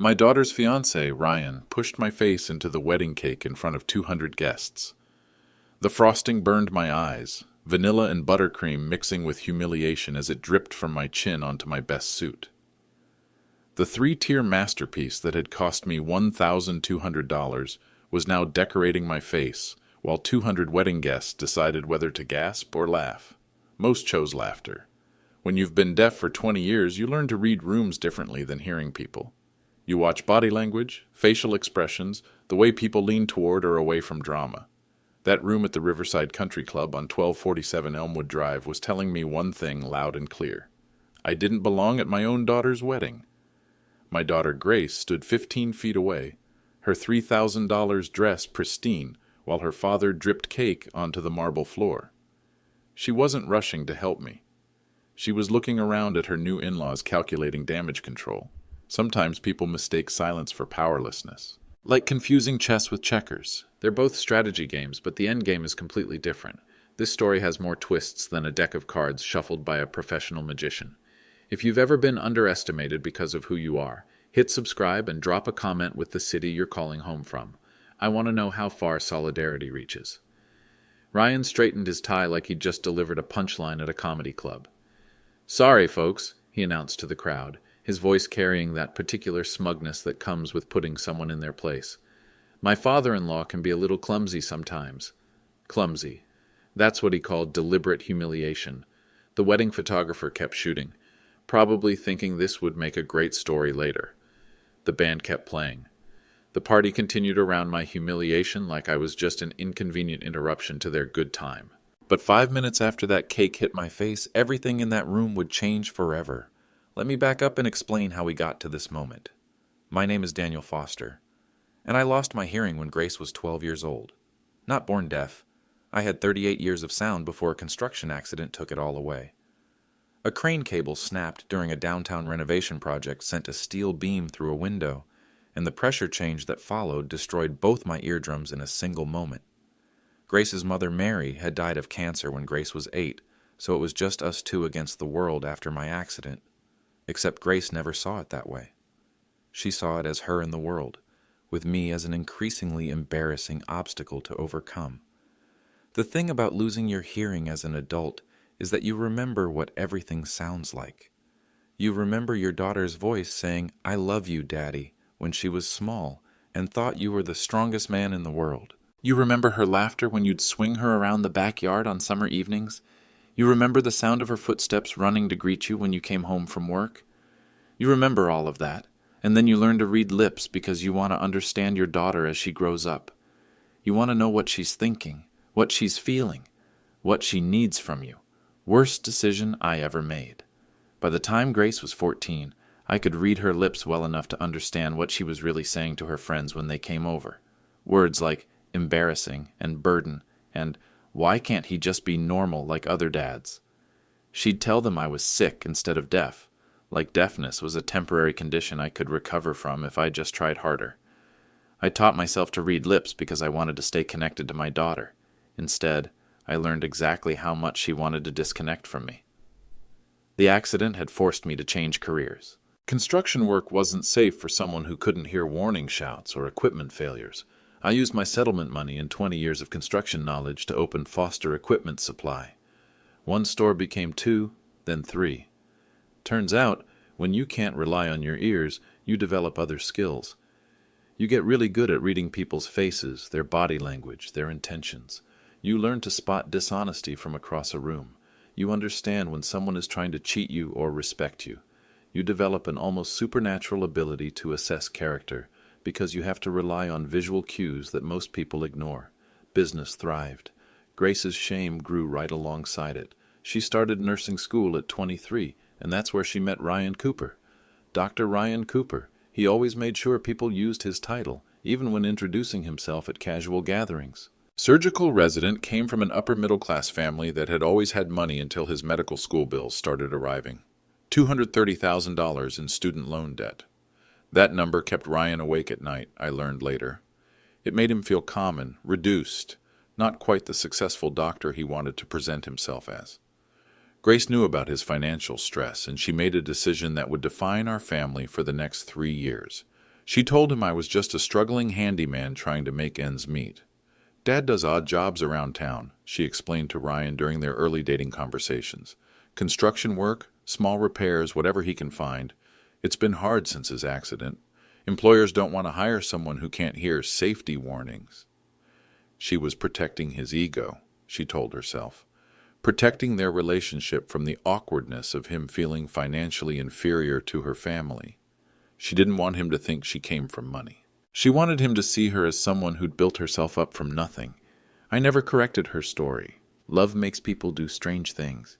My daughter's fiancé, Ryan, pushed my face into the wedding cake in front of 200 guests. The frosting burned my eyes, vanilla and buttercream mixing with humiliation as it dripped from my chin onto my best suit. The three-tier masterpiece that had cost me $1,200 was now decorating my face, while 200 wedding guests decided whether to gasp or laugh. Most chose laughter. When you've been deaf for 20 years, you learn to read rooms differently than hearing people. You watch body language, facial expressions, the way people lean toward or away from drama. That room at the Riverside Country Club on 1247 Elmwood Drive was telling me one thing loud and clear. I didn't belong at my own daughter's wedding. My daughter Grace stood 15 feet away, her $3,000 dress pristine, while her father dripped cake onto the marble floor. She wasn't rushing to help me. She was looking around at her new in-laws calculating damage control. Sometimes people mistake silence for powerlessness. Like confusing chess with checkers. They're both strategy games, but the end game is completely different. This story has more twists than a deck of cards shuffled by a professional magician. If you've ever been underestimated because of who you are, hit subscribe and drop a comment with the city you're calling home from. I want to know how far solidarity reaches. Ryan straightened his tie like he'd just delivered a punchline at a comedy club. "Sorry, folks," he announced to the crowd, his voice carrying that particular smugness that comes with putting someone in their place. "My father-in-law can be a little clumsy sometimes." Clumsy. That's what he called deliberate humiliation. The wedding photographer kept shooting, probably thinking this would make a great story later. The band kept playing. The party continued around my humiliation like I was just an inconvenient interruption to their good time. But 5 minutes after that cake hit my face, everything in that room would change forever. Let me back up and explain how we got to this moment. My name is Daniel Foster, and I lost my hearing when Grace was 12 years old. Not born deaf. I had 38 years of sound before a construction accident took it all away. A crane cable snapped during a downtown renovation project sent a steel beam through a window, and the pressure change that followed destroyed both my eardrums in a single moment. Grace's mother, Mary, had died of cancer when Grace was 8, so it was just us two against the world after my accident. Except Grace never saw it that way. She saw it as her and the world, with me as an increasingly embarrassing obstacle to overcome. The thing about losing your hearing as an adult is that you remember what everything sounds like. You remember your daughter's voice saying, "I love you, Daddy," when she was small and thought you were the strongest man in the world. You remember her laughter when you'd swing her around the backyard on summer evenings. You remember the sound of her footsteps running to greet you when you came home from work. You remember all of that, and then you learn to read lips because you want to understand your daughter as she grows up. You want to know what she's thinking, what she's feeling, what she needs from you. Worst decision I ever made. By the time Grace was 14, I could read her lips well enough to understand what she was really saying to her friends when they came over. Words like embarrassing and burden and why can't he just be normal like other dads? She'd tell them I was sick instead of deaf, like deafness was a temporary condition I could recover from if I just tried harder. I taught myself to read lips because I wanted to stay connected to my daughter. Instead, I learned exactly how much she wanted to disconnect from me. The accident had forced me to change careers. Construction work wasn't safe for someone who couldn't hear warning shouts or equipment failures. I used my settlement money and 20 years of construction knowledge to open Foster Equipment Supply. One store became 2, then 3. Turns out, when you can't rely on your ears, you develop other skills. You get really good at reading people's faces, their body language, their intentions. You learn to spot dishonesty from across a room. You understand when someone is trying to cheat you or respect you. You develop an almost supernatural ability to assess character, because you have to rely on visual cues that most people ignore. Business thrived. Grace's shame grew right alongside it. She started nursing school at 23, and that's where she met Ryan Cooper. Dr. Ryan Cooper. He always made sure people used his title, even when introducing himself at casual gatherings. Surgical resident came from an upper-middle-class family that had always had money until his medical school bills started arriving. $230,000 in student loan debt. That number kept Ryan awake at night, I learned later. It made him feel common, reduced, not quite the successful doctor he wanted to present himself as. Grace knew about his financial stress, and she made a decision that would define our family for the next 3 years. She told him I was just a struggling handyman trying to make ends meet. Dad does odd jobs around town, she explained to Ryan during their early dating conversations. Construction work, small repairs, whatever he can find. It's been hard since his accident. Employers don't want to hire someone who can't hear safety warnings. She was protecting his ego, she told herself. Protecting their relationship from the awkwardness of him feeling financially inferior to her family. She didn't want him to think she came from money. She wanted him to see her as someone who'd built herself up from nothing. I never corrected her story. Love makes people do strange things.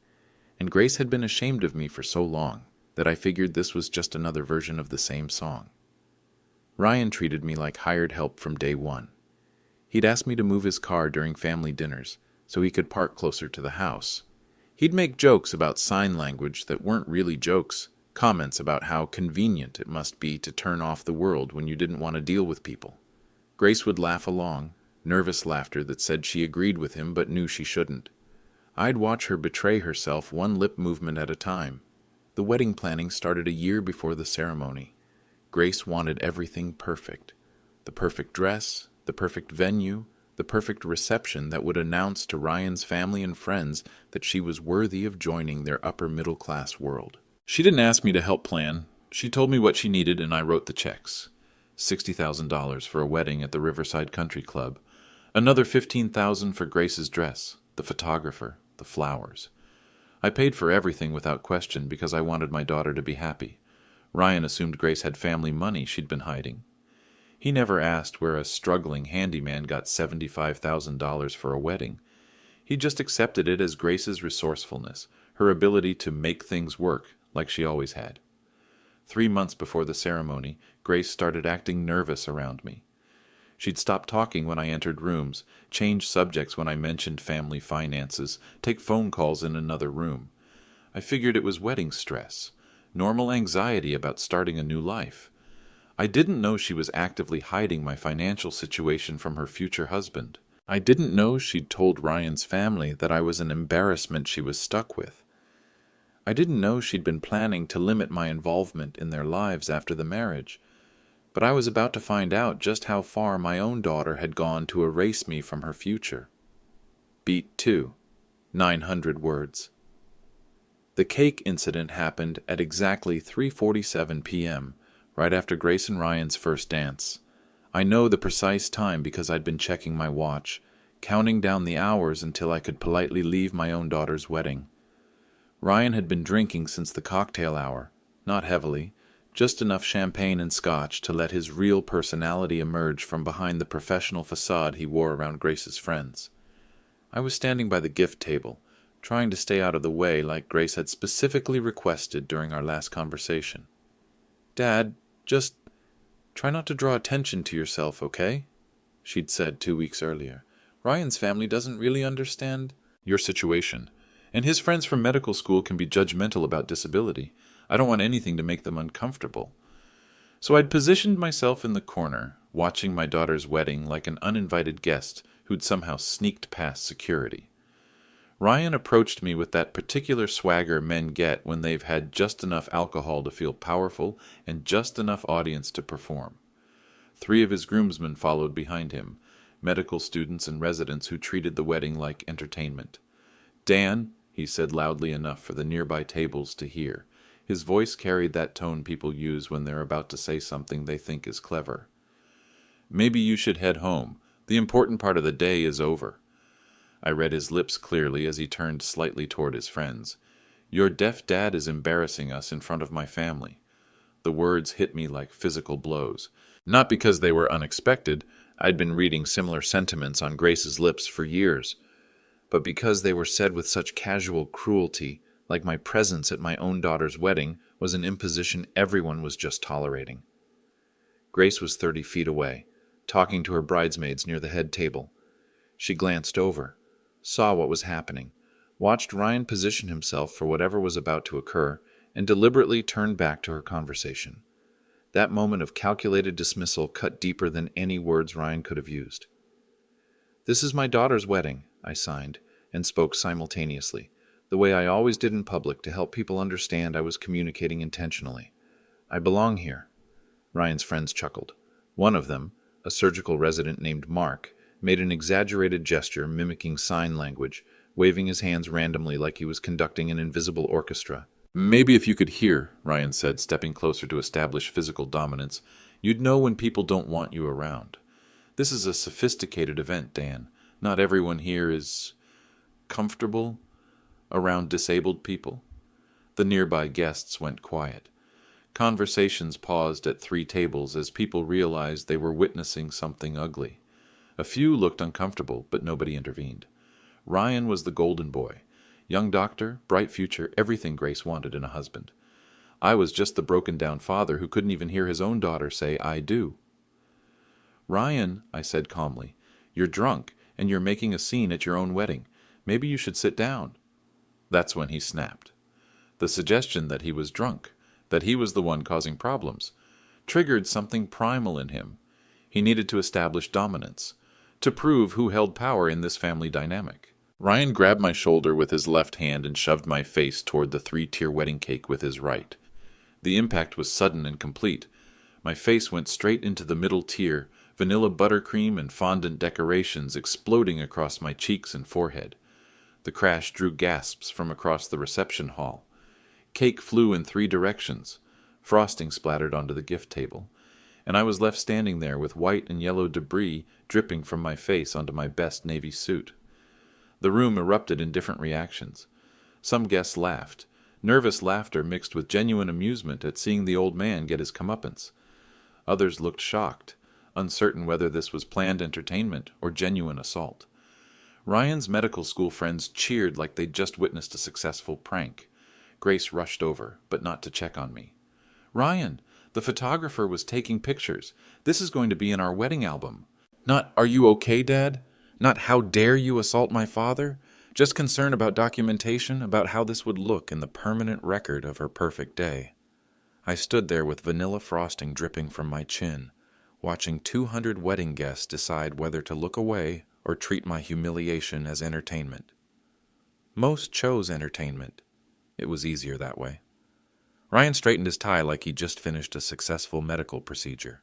And Grace had been ashamed of me for so long that I figured this was just another version of the same song. Ryan treated me like hired help from day one. He'd ask me to move his car during family dinners so he could park closer to the house. He'd make jokes about sign language that weren't really jokes, comments about how convenient it must be to turn off the world when you didn't want to deal with people. Grace would laugh along, nervous laughter that said she agreed with him but knew she shouldn't. I'd watch her betray herself one lip movement at a time. The wedding planning started a year before the ceremony. Grace wanted everything perfect. The perfect dress, the perfect venue, the perfect reception that would announce to Ryan's family and friends that she was worthy of joining their upper-middle-class world. She didn't ask me to help plan. She told me what she needed and I wrote the checks. $60,000 for a wedding at the Riverside Country Club. Another $15,000 for Grace's dress, the photographer, the flowers. I paid for everything without question because I wanted my daughter to be happy. Ryan assumed Grace had family money she'd been hiding. He never asked where a struggling handyman got $75,000 for a wedding. He just accepted it as Grace's resourcefulness, her ability to make things work like she always had. 3 months before the ceremony, Grace started acting nervous around me. She'd stop talking when I entered rooms, change subjects when I mentioned family finances, take phone calls in another room. I figured it was wedding stress, normal anxiety about starting a new life. I didn't know she was actively hiding my financial situation from her future husband. I didn't know she'd told Ryan's family that I was an embarrassment she was stuck with. I didn't know she'd been planning to limit my involvement in their lives after the marriage. But I was about to find out just how far my own daughter had gone to erase me from her future. Beat 2. 900 words. The cake incident happened at exactly 3:47 p.m., right after Grace and Ryan's first dance. I know the precise time because I'd been checking my watch, counting down the hours until I could politely leave my own daughter's wedding. Ryan had been drinking since the cocktail hour, not heavily, just enough champagne and scotch to let his real personality emerge from behind the professional facade he wore around Grace's friends. I was standing by the gift table, trying to stay out of the way like Grace had specifically requested during our last conversation. "Dad, just try not to draw attention to yourself, okay?" she'd said 2 weeks earlier. "Ryan's family doesn't really understand your situation, and his friends from medical school can be judgmental about disability. I don't want anything to make them uncomfortable." So I'd positioned myself in the corner, watching my daughter's wedding like an uninvited guest who'd somehow sneaked past security. Ryan approached me with that particular swagger men get when they've had just enough alcohol to feel powerful and just enough audience to perform. 3 of his groomsmen followed behind him, medical students and residents who treated the wedding like entertainment. "Dan," he said loudly enough for the nearby tables to hear. His voice carried that tone people use when they're about to say something they think is clever. "Maybe you should head home. The important part of the day is over." I read his lips clearly as he turned slightly toward his friends. "Your deaf dad is embarrassing us in front of my family." The words hit me like physical blows. Not because they were unexpected, I'd been reading similar sentiments on Grace's lips for years, but because they were said with such casual cruelty, like my presence at my own daughter's wedding was an imposition everyone was just tolerating. Grace was 30 feet away, talking to her bridesmaids near the head table. She glanced over, saw what was happening, watched Ryan position himself for whatever was about to occur, and deliberately turned back to her conversation. That moment of calculated dismissal cut deeper than any words Ryan could have used. "This is my daughter's wedding," I signed, and spoke simultaneously, the way I always did in public to help people understand I was communicating intentionally. "I belong here. Ryan's friends chuckled. One of them, a surgical resident named Mark, made an exaggerated gesture mimicking sign language, waving his hands randomly like he was conducting an invisible orchestra. Maybe if you could hear, Ryan said, stepping closer to establish physical dominance, you'd know when people don't want you around. This is a sophisticated event, Dan. Not everyone here is comfortable around disabled people. The nearby guests went quiet. Conversations paused at 3 tables as people realized they were witnessing something ugly. A few looked uncomfortable, but nobody intervened. Ryan was the golden boy. Young doctor, bright future, everything Grace wanted in a husband. I was just the broken-down father who couldn't even hear his own daughter say, "I do." "Ryan," I said calmly, "you're drunk, and you're making a scene at your own wedding. Maybe you should sit down." That's when he snapped. The suggestion that he was drunk, that he was the one causing problems, triggered something primal in him. He needed to establish dominance, to prove who held power in this family dynamic. Ryan grabbed my shoulder with his left hand and shoved my face toward the 3-tier wedding cake with his right. The impact was sudden and complete. My face went straight into the middle tier, vanilla buttercream and fondant decorations exploding across my cheeks and forehead. The crash drew gasps from across the reception hall. Cake flew in 3 directions. Frosting splattered onto the gift table, and I was left standing there with white and yellow debris dripping from my face onto my best navy suit. The room erupted in different reactions. Some guests laughed, nervous laughter mixed with genuine amusement at seeing the old man get his comeuppance. Others looked shocked, uncertain whether this was planned entertainment or genuine assault. Ryan's medical school friends cheered like they'd just witnessed a successful prank. Grace rushed over, but not to check on me. "Ryan, the photographer was taking pictures. This is going to be in our wedding album." Not, "Are you okay, Dad?" Not, "How dare you assault my father?" Just concern about documentation, about how this would look in the permanent record of her perfect day. I stood there with vanilla frosting dripping from my chin, watching 200 wedding guests decide whether to look away or treat my humiliation as entertainment. Most chose entertainment. It was easier that way. Ryan straightened his tie like he'd just finished a successful medical procedure.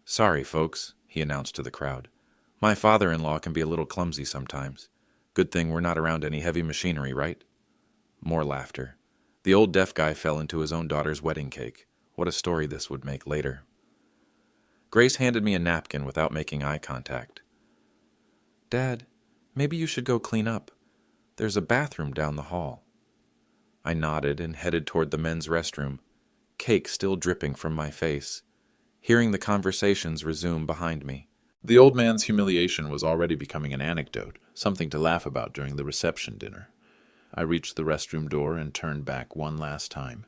"Sorry, folks," he announced to the crowd. "My father-in-law can be a little clumsy sometimes. Good thing we're not around any heavy machinery, right?" More laughter. The old deaf guy fell into his own daughter's wedding cake. What a story this would make later. Grace handed me a napkin without making eye contact. "Dad, maybe you should go clean up. There's a bathroom down the hall." I nodded and headed toward the men's restroom, cake still dripping from my face, hearing the conversations resume behind me. The old man's humiliation was already becoming an anecdote, something to laugh about during the reception dinner. I reached the restroom door and turned back one last time.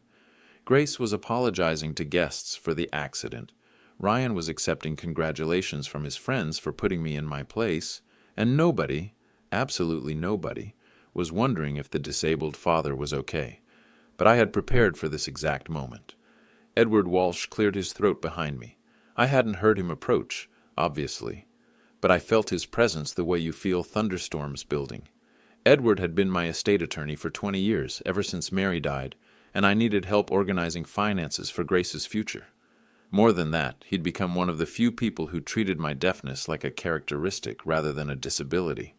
Grace was apologizing to guests for the accident. Ryan was accepting congratulations from his friends for putting me in my place, and nobody, absolutely nobody, was wondering if the disabled father was okay. But I had prepared for this exact moment. Edward Walsh cleared his throat behind me. I hadn't heard him approach, obviously, but I felt his presence the way you feel thunderstorms building. Edward had been my estate attorney for 20 years, ever since Mary died, and I needed help organizing finances for Grace's future. More than that, he'd become one of the few people who treated my deafness like a characteristic rather than a disability.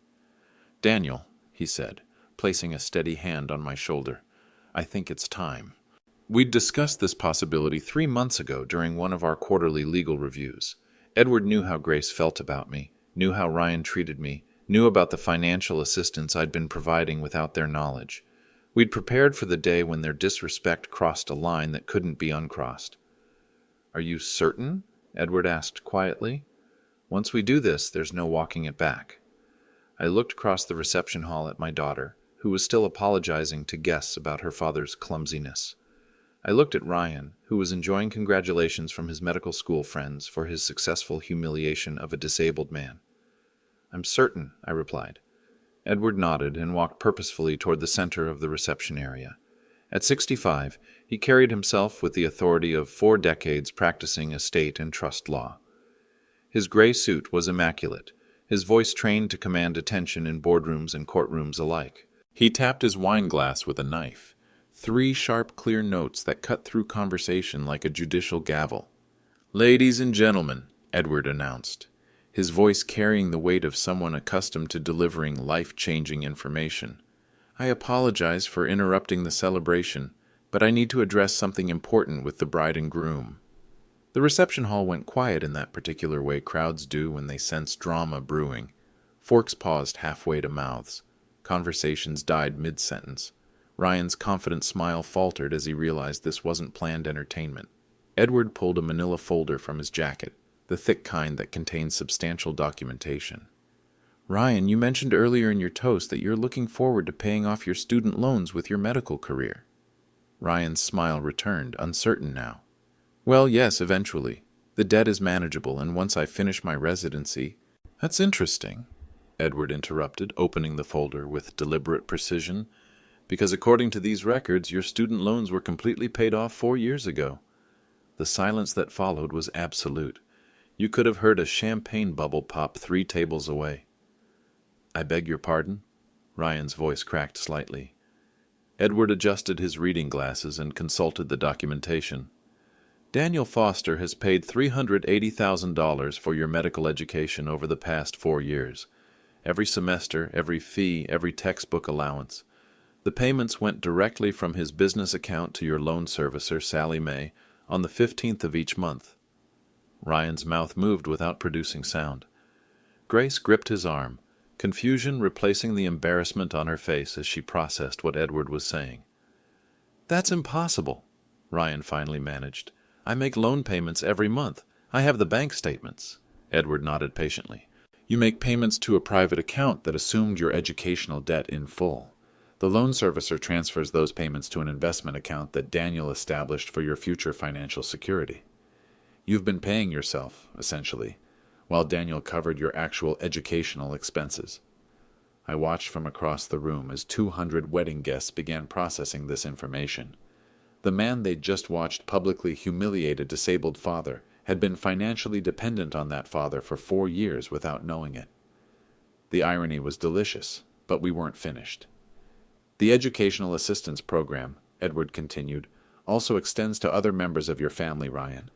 "Daniel," he said, placing a steady hand on my shoulder, "I think it's time." We'd discussed this possibility 3 months ago during one of our quarterly legal reviews. Edward knew how Grace felt about me, knew how Ryan treated me, knew about the financial assistance I'd been providing without their knowledge. We'd prepared for the day when their disrespect crossed a line that couldn't be uncrossed. "Are you certain?" Edward asked quietly. "Once we do this, there's no walking it back." I looked across the reception hall at my daughter, who was still apologizing to guests about her father's clumsiness. I looked at Ryan, who was enjoying congratulations from his medical school friends for his successful humiliation of a disabled man. "I'm certain," I replied. Edward nodded and walked purposefully toward the center of the reception area. At 65, he carried himself with the authority of 4 decades practicing estate and trust law. His gray suit was immaculate, his voice trained to command attention in boardrooms and courtrooms alike. He tapped his wine glass with a knife, 3 sharp, clear notes that cut through conversation like a judicial gavel. "Ladies and gentlemen," Edward announced, his voice carrying the weight of someone accustomed to delivering life-changing information. "I apologize for interrupting the celebration, but I need to address something important with the bride and groom." The reception hall went quiet in that particular way crowds do when they sense drama brewing. Forks paused halfway to mouths. Conversations died mid-sentence. Ryan's confident smile faltered as he realized this wasn't planned entertainment. Edward pulled a manila folder from his jacket, the thick kind that contains substantial documentation. "Ryan, you mentioned earlier in your toast that you're looking forward to paying off your student loans with your medical career." Ryan's smile returned, uncertain now. "Well, yes, eventually. The debt is manageable, and once I finish my residency—" "That's interesting," Edward interrupted, opening the folder with deliberate precision, "because according to these records, your student loans were completely paid off 4 years ago." The silence that followed was absolute. You could have heard a champagne bubble pop 3 tables away. "I beg your pardon?" Ryan's voice cracked slightly. Edward adjusted his reading glasses and consulted the documentation. "Daniel Foster has paid $380,000 for your medical education over the past 4 years. Every semester, every fee, every textbook allowance. The payments went directly from his business account to your loan servicer, Sally Mae, on the 15th of each month." Ryan's mouth moved without producing sound. Grace gripped his arm, confusion replacing the embarrassment on her face as she processed what Edward was saying. "That's impossible," Ryan finally managed. "I make loan payments every month. I have the bank statements." Edward nodded patiently. "You make payments to a private account that assumed your educational debt in full. The loan servicer transfers those payments to an investment account that Daniel established for your future financial security. You've been paying yourself, essentially, while Daniel covered your actual educational expenses." I watched from across the room as 200 wedding guests began processing this information. The man they'd just watched publicly humiliate a disabled father had been financially dependent on that father for 4 years without knowing it. The irony was delicious, but we weren't finished. "The Educational Assistance Program," Edward continued, "also extends to other members of your family, Ryan.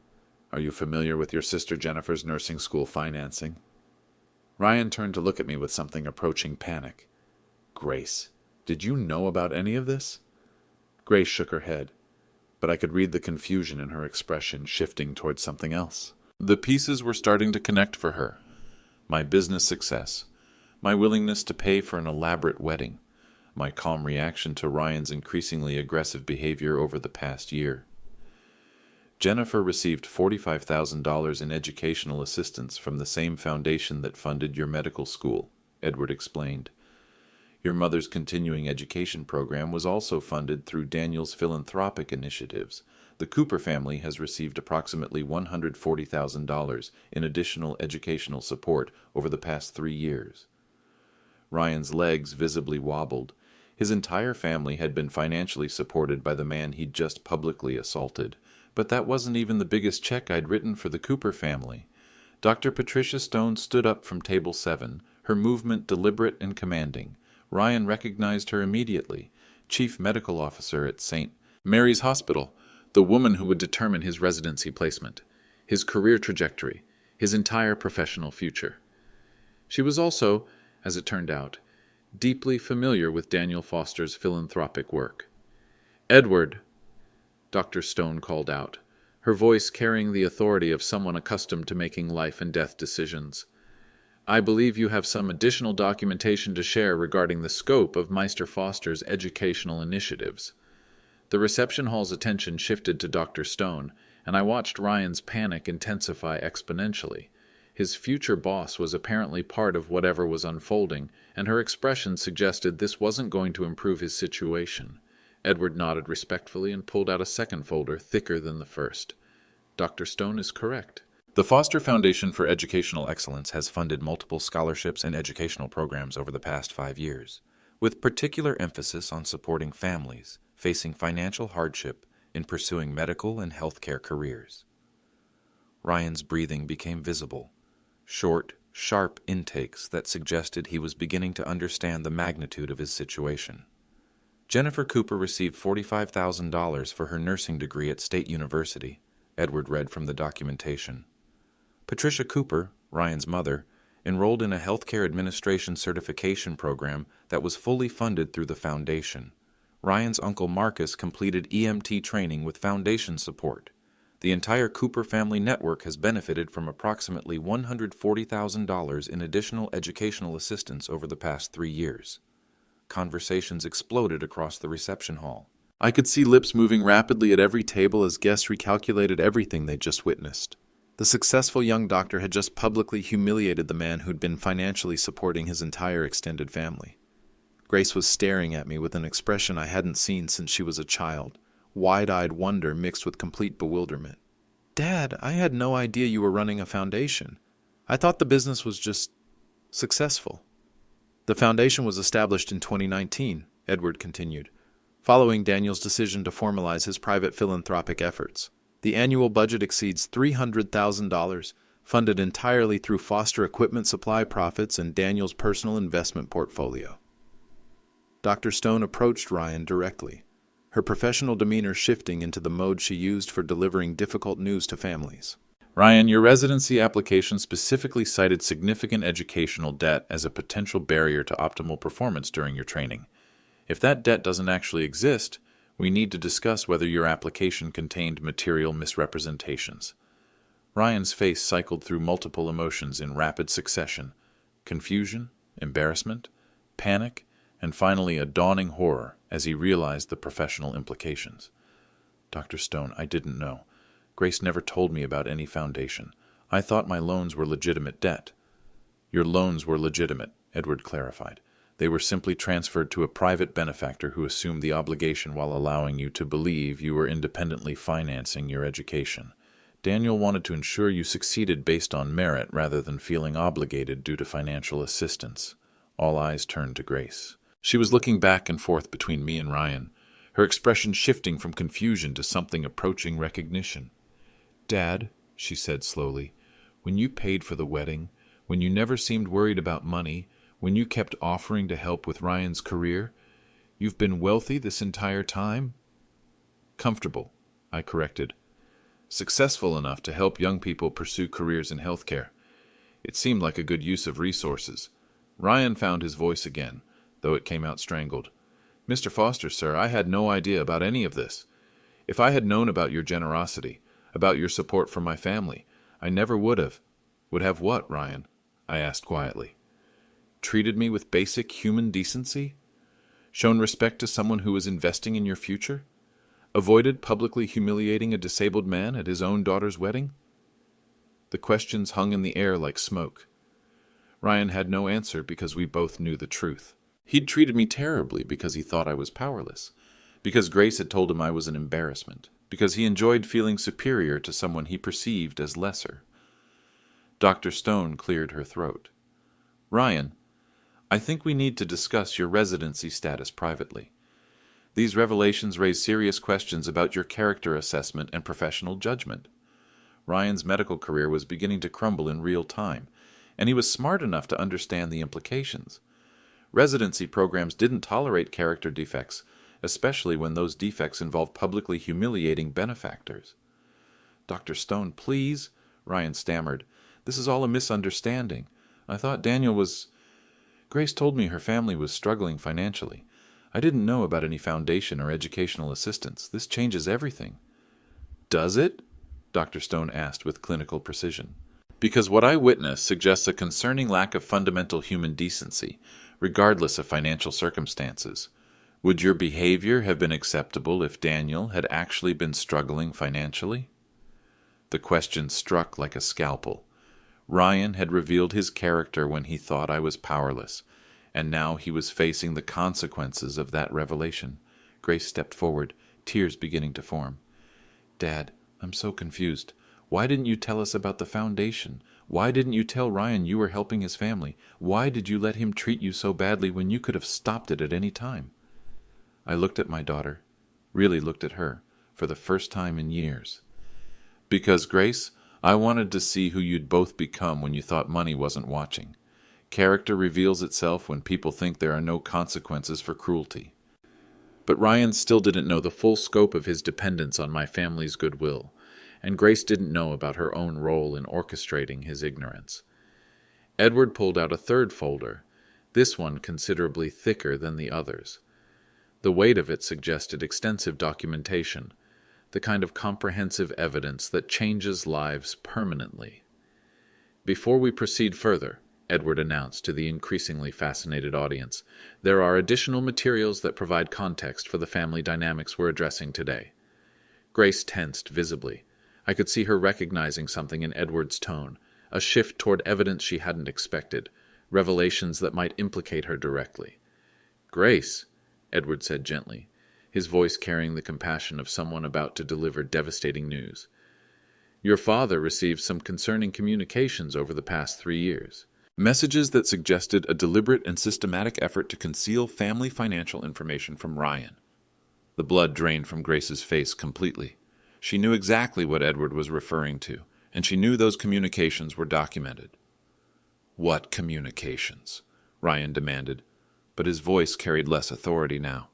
Are you familiar with your sister Jennifer's nursing school financing?" Ryan turned to look at me with something approaching panic. "Grace, did you know about any of this?" Grace shook her head, but I could read the confusion in her expression shifting towards something else. The pieces were starting to connect for her. My business success, my willingness to pay for an elaborate wedding, my calm reaction to Ryan's increasingly aggressive behavior over the past year. "Jennifer received $45,000 in educational assistance from the same foundation that funded your medical school," Edward explained. "Your mother's continuing education program was also funded through Daniel's philanthropic initiatives. The Cooper family has received approximately $140,000 in additional educational support over the past 3 years. Ryan's legs visibly wobbled. His entire family had been financially supported by the man he'd just publicly assaulted. But that wasn't even the biggest check I'd written for the Cooper family. Dr. Patricia Stone stood up from table 7, her movement deliberate and commanding. Ryan recognized her immediately, chief medical officer at St. Mary's Hospital, the woman who would determine his residency placement, his career trajectory, his entire professional future. She was also, as it turned out, deeply familiar with Daniel Foster's philanthropic work. "Edward," Dr. Stone called out, her voice carrying the authority of someone accustomed to making life and death decisions, "I believe you have some additional documentation to share regarding the scope of Meister Foster's educational initiatives." The reception hall's attention shifted to Dr. Stone, and I watched Ryan's panic intensify exponentially. His future boss was apparently part of whatever was unfolding, and her expression suggested this wasn't going to improve his situation. Edward nodded respectfully and pulled out a second folder thicker than the first. "Dr. Stone is correct. The Foster Foundation for Educational Excellence has funded multiple scholarships and educational programs over the past 5 years, with particular emphasis on supporting families facing financial hardship in pursuing medical and healthcare careers." Ryan's breathing became visible, short, sharp intakes that suggested he was beginning to understand the magnitude of his situation. "Jennifer Cooper received $45,000 for her nursing degree at State University, Edward read from the documentation. Patricia Cooper, Ryan's mother, enrolled in a healthcare administration certification program that was fully funded through the foundation. Ryan's uncle Marcus completed EMT training with foundation support. The entire Cooper family network has benefited from approximately $140,000 in additional educational assistance over the past 3 years. Conversations exploded across the reception hall. I could see lips moving rapidly at every table as guests recalculated everything they'd just witnessed. The successful young doctor had just publicly humiliated the man who'd been financially supporting his entire extended family. Grace was staring at me with an expression I hadn't seen since she was a child, wide-eyed wonder mixed with complete bewilderment. "Dad, I had no idea you were running a foundation. I thought the business was just successful." "The foundation was established in 2019, Edward continued, following Daniel's decision to formalize his private philanthropic efforts. The annual budget exceeds $300,000, funded entirely through foster equipment supply profits and Daniel's personal investment portfolio." Dr. Stone approached Ryan directly, her professional demeanor shifting into the mode she used for delivering difficult news to families. "Ryan, your residency application specifically cited significant educational debt as a potential barrier to optimal performance during your training. If that debt doesn't actually exist, we need to discuss whether your application contained material misrepresentations." Ryan's face cycled through multiple emotions in rapid succession: confusion, embarrassment, panic, and finally a dawning horror as he realized the professional implications. "Dr. Stone, I didn't know. Grace never told me about any foundation. I thought my loans were legitimate debt." "Your loans were legitimate," Edward clarified. "They were simply transferred to a private benefactor who assumed the obligation while allowing you to believe you were independently financing your education. Daniel wanted to ensure you succeeded based on merit rather than feeling obligated due to financial assistance." All eyes turned to Grace. She was looking back and forth between me and Ryan, her expression shifting from confusion to something approaching recognition. "Dad," she said slowly, "when you paid for the wedding, when you never seemed worried about money, when you kept offering to help with Ryan's career, you've been wealthy this entire time?" "Comfortable," I corrected. "Successful enough to help young people pursue careers in healthcare. It seemed like a good use of resources." Ryan found his voice again, though it came out strangled. "Mr. Foster, sir, I had no idea about any of this. If I had known about your generosity, about your support for my family, I never would have." "Would have what, Ryan?" I asked quietly. "Treated me with basic human decency? Shown respect to someone who was investing in your future? Avoided publicly humiliating a disabled man at his own daughter's wedding?" The questions hung in the air like smoke. Ryan had no answer because we both knew the truth. He'd treated me terribly because he thought I was powerless, because Grace had told him I was an embarrassment, because he enjoyed feeling superior to someone he perceived as lesser. Dr. Stone cleared her throat. "Ryan, I think we need to discuss your residency status privately. These revelations raise serious questions about your character assessment and professional judgment." Ryan's medical career was beginning to crumble in real time, and he was smart enough to understand the implications. Residency programs didn't tolerate character defects, especially when those defects involved publicly humiliating benefactors. "Dr. Stone, please," Ryan stammered. "This is all a misunderstanding. I thought Daniel was—" "Grace told me her family was struggling financially. I didn't know about any foundation or educational assistance. This changes everything." "Does it?" Dr. Stone asked with clinical precision. "Because what I witnessed suggests a concerning lack of fundamental human decency, regardless of financial circumstances. Would your behavior have been acceptable if Daniel had actually been struggling financially?" The question struck like a scalpel. Ryan had revealed his character when he thought I was powerless, and now he was facing the consequences of that revelation. Grace stepped forward, tears beginning to form. "Dad, I'm so confused. Why didn't you tell us about the foundation? Why didn't you tell Ryan you were helping his family? Why did you let him treat you so badly when you could have stopped it at any time?" I looked at my daughter, really looked at her, for the first time in years. "Because, Grace, I wanted to see who you'd both become when you thought money wasn't watching. Character reveals itself when people think there are no consequences for cruelty." But Ryan still didn't know the full scope of his dependence on my family's goodwill, and Grace didn't know about her own role in orchestrating his ignorance. Edward pulled out a third folder, this one considerably thicker than the others. The weight of it suggested extensive documentation, the kind of comprehensive evidence that changes lives permanently. "Before we proceed further," Edward announced to the increasingly fascinated audience, "there are additional materials that provide context for the family dynamics we're addressing today." Grace tensed visibly. I could see her recognizing something in Edward's tone, a shift toward evidence she hadn't expected, revelations that might implicate her directly. "Grace," Edward said gently, his voice carrying the compassion of someone about to deliver devastating news. "Your father received some concerning communications over the past 3 years. Messages that suggested a deliberate and systematic effort to conceal family financial information from Ryan." The blood drained from Grace's face completely. She knew exactly what Edward was referring to, and she knew those communications were documented. "What communications?" Ryan demanded, but his voice carried less authority now.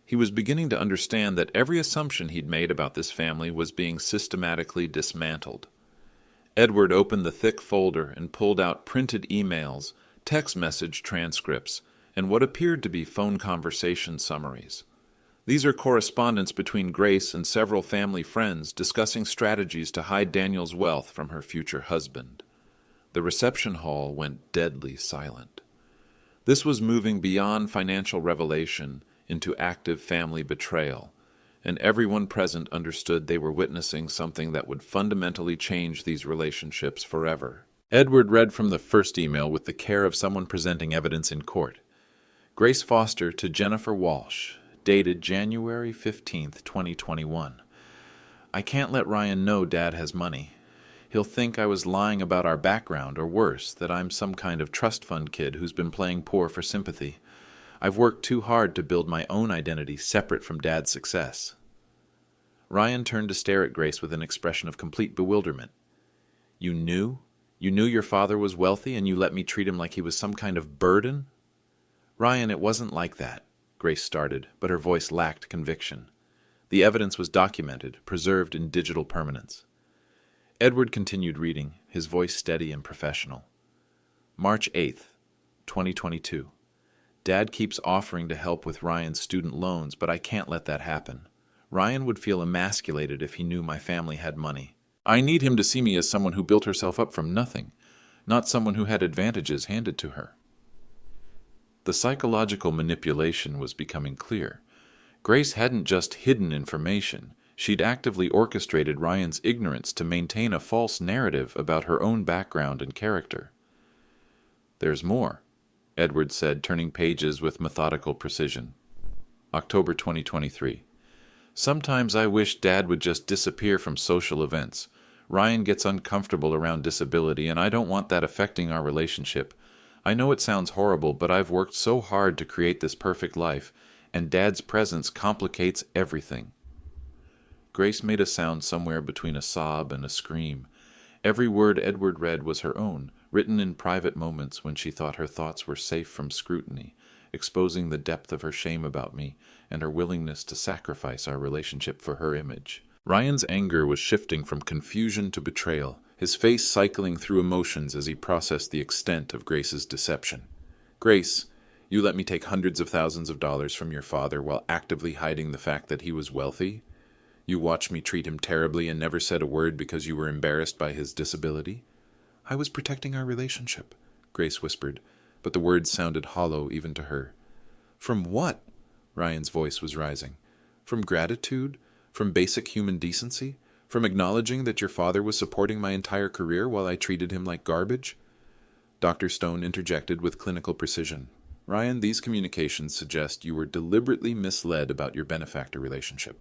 He was beginning to understand that every assumption he'd made about this family was being systematically dismantled. Edward opened the thick folder and pulled out printed emails, text message transcripts, and what appeared to be phone conversation summaries. These are correspondence between Grace and several family friends discussing strategies to hide Daniel's wealth from her future husband. The reception hall went deadly silent. This was moving beyond financial revelation into active family betrayal, and everyone present understood they were witnessing something that would fundamentally change these relationships forever. Edward read from the first email with the care of someone presenting evidence in court. "Grace Foster to Jennifer Walsh, dated January 15th, 2021. I can't let Ryan know Dad has money. He'll think I was lying about our background, or worse, that I'm some kind of trust fund kid who's been playing poor for sympathy. I've worked too hard to build my own identity separate from Dad's success." Ryan turned to stare at Grace with an expression of complete bewilderment. "You knew? You knew your father was wealthy and you let me treat him like he was some kind of burden?" "Ryan, it wasn't like that," Grace started, but her voice lacked conviction. The evidence was documented, preserved in digital permanence. Edward continued reading, his voice steady and professional. "March 8th, 2022. Dad keeps offering to help with Ryan's student loans, but I can't let that happen. Ryan would feel emasculated if he knew my family had money. I need him to see me as someone who built herself up from nothing, not someone who had advantages handed to her." The psychological manipulation was becoming clear. Grace hadn't just hidden information. She'd actively orchestrated Ryan's ignorance to maintain a false narrative about her own background and character. "There's more," Edward said, turning pages with methodical precision. October 2023. "Sometimes I wish Dad would just disappear from social events. Ryan gets uncomfortable around disability, and I don't want that affecting our relationship. I know it sounds horrible, but I've worked so hard to create this perfect life, and Dad's presence complicates everything." Grace made a sound somewhere between a sob and a scream. Every word Edward read was her own, written in private moments when she thought her thoughts were safe from scrutiny, exposing the depth of her shame about me and her willingness to sacrifice our relationship for her image. Ryan's anger was shifting from confusion to betrayal, his face cycling through emotions as he processed the extent of Grace's deception. "Grace, you let me take hundreds of thousands of dollars from your father while actively hiding the fact that he was wealthy? You watched me treat him terribly and never said a word because you were embarrassed by his disability?" "I was protecting our relationship," Grace whispered, but the words sounded hollow even to her. "From what?" Ryan's voice was rising. "From gratitude? From basic human decency? From acknowledging that your father was supporting my entire career while I treated him like garbage?" Dr. Stone interjected with clinical precision. "Ryan, these communications suggest you were deliberately misled about your benefactor relationship.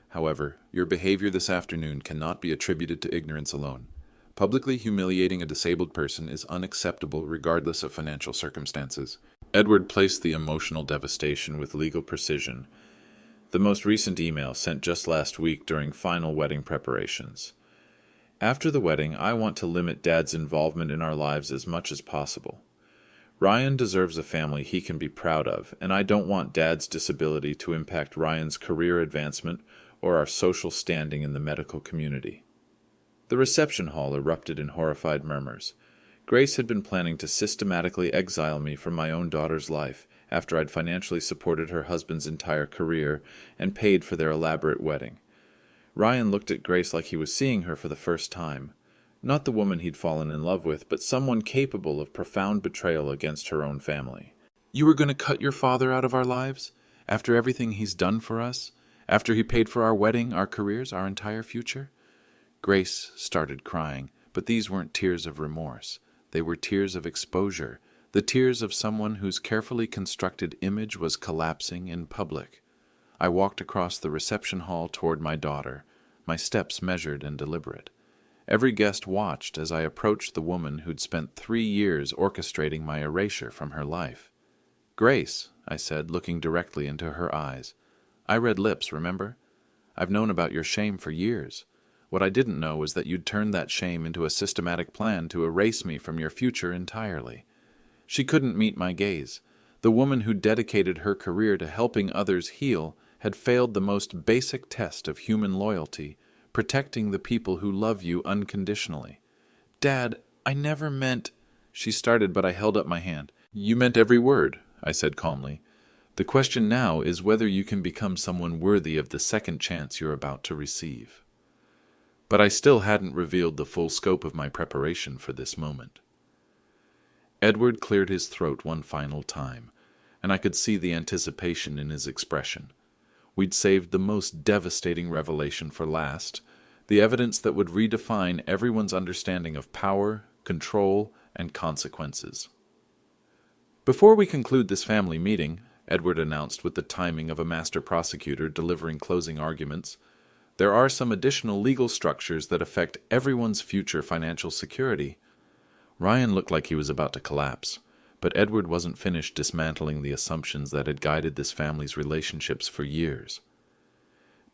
However, your behavior this afternoon cannot be attributed to ignorance alone. Publicly humiliating a disabled person is unacceptable regardless of financial circumstances." Edward placed the emotional devastation with legal precision. The most recent email sent just last week during final wedding preparations. "After the wedding, I want to limit Dad's involvement in our lives as much as possible. Ryan deserves a family he can be proud of, and I don't want Dad's disability to impact Ryan's career advancement or our social standing in the medical community." The reception hall erupted in horrified murmurs. Grace had been planning to systematically exile me from my own daughter's life after I'd financially supported her husband's entire career and paid for their elaborate wedding. Ryan looked at Grace like he was seeing her for the first time. Not the woman he'd fallen in love with, but someone capable of profound betrayal against her own family. "You were going to cut your father out of our lives? After everything he's done for us? After he paid for our wedding, our careers, our entire future?" Grace started crying, but these weren't tears of remorse. They were tears of exposure, the tears of someone whose carefully constructed image was collapsing in public. I walked across the reception hall toward my daughter, my steps measured and deliberate. Every guest watched as I approached the woman who'd spent 3 years orchestrating my erasure from her life. "Grace," I said, looking directly into her eyes. "I read lips, remember? I've known about your shame for years. What I didn't know was that you'd turned that shame into a systematic plan to erase me from your future entirely." She couldn't meet my gaze. The woman who dedicated her career to helping others heal had failed the most basic test of human loyalty, protecting the people who love you unconditionally. "Dad, I never meant—" She started, but I held up my hand. "You meant every word," I said calmly. "The question now is whether you can become someone worthy of the second chance you're about to receive." But I still hadn't revealed the full scope of my preparation for this moment. Edward cleared his throat one final time, and I could see the anticipation in his expression. We'd saved the most devastating revelation for last, the evidence that would redefine everyone's understanding of power, control, and consequences. "Before we conclude this family meeting," Edward announced with the timing of a master prosecutor delivering closing arguments, "there are some additional legal structures that affect everyone's future financial security." Ryan looked like he was about to collapse, but Edward wasn't finished dismantling the assumptions that had guided this family's relationships for years.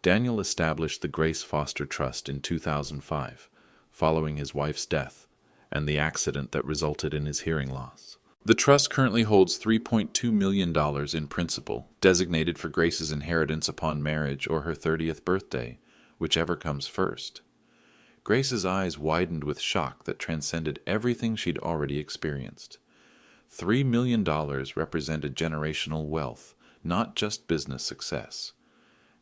Daniel established the Grace Foster Trust in 2005, following his wife's death and the accident that resulted in his hearing loss. The trust currently holds $3.2 million in principal, designated for Grace's inheritance upon marriage or her 30th birthday, whichever comes first. Grace's eyes widened with shock that transcended everything she'd already experienced. $3 million represented generational wealth, not just business success.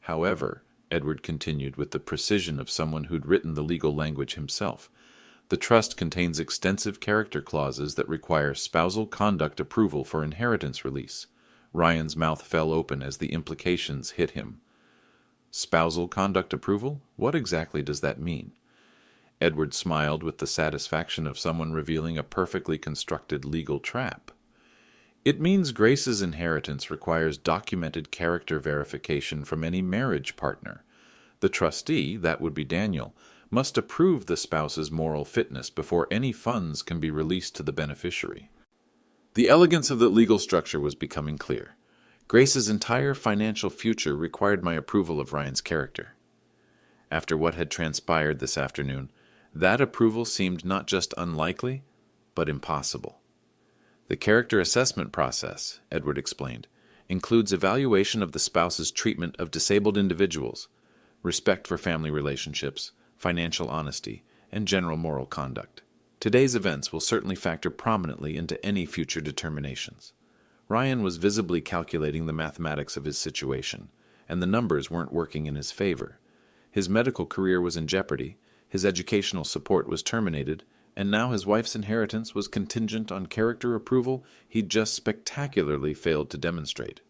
However, Edward continued with the precision of someone who'd written the legal language himself, the trust contains extensive character clauses that require spousal conduct approval for inheritance release. Ryan's mouth fell open as the implications hit him. Spousal conduct approval? What exactly does that mean? Edward smiled with the satisfaction of someone revealing a perfectly constructed legal trap. It means Grace's inheritance requires documented character verification from any marriage partner. The trustee, that would be Daniel, must approve the spouse's moral fitness before any funds can be released to the beneficiary. The elegance of the legal structure was becoming clear. Grace's entire financial future required my approval of Ryan's character. After what had transpired this afternoon, that approval seemed not just unlikely, but impossible. The character assessment process, Edward explained, includes evaluation of the spouse's treatment of disabled individuals, respect for family relationships, financial honesty, and general moral conduct. Today's events will certainly factor prominently into any future determinations. Ryan was visibly calculating the mathematics of his situation, and the numbers weren't working in his favor. His medical career was in jeopardy, his educational support was terminated, and now his wife's inheritance was contingent on character approval he'd just spectacularly failed to demonstrate.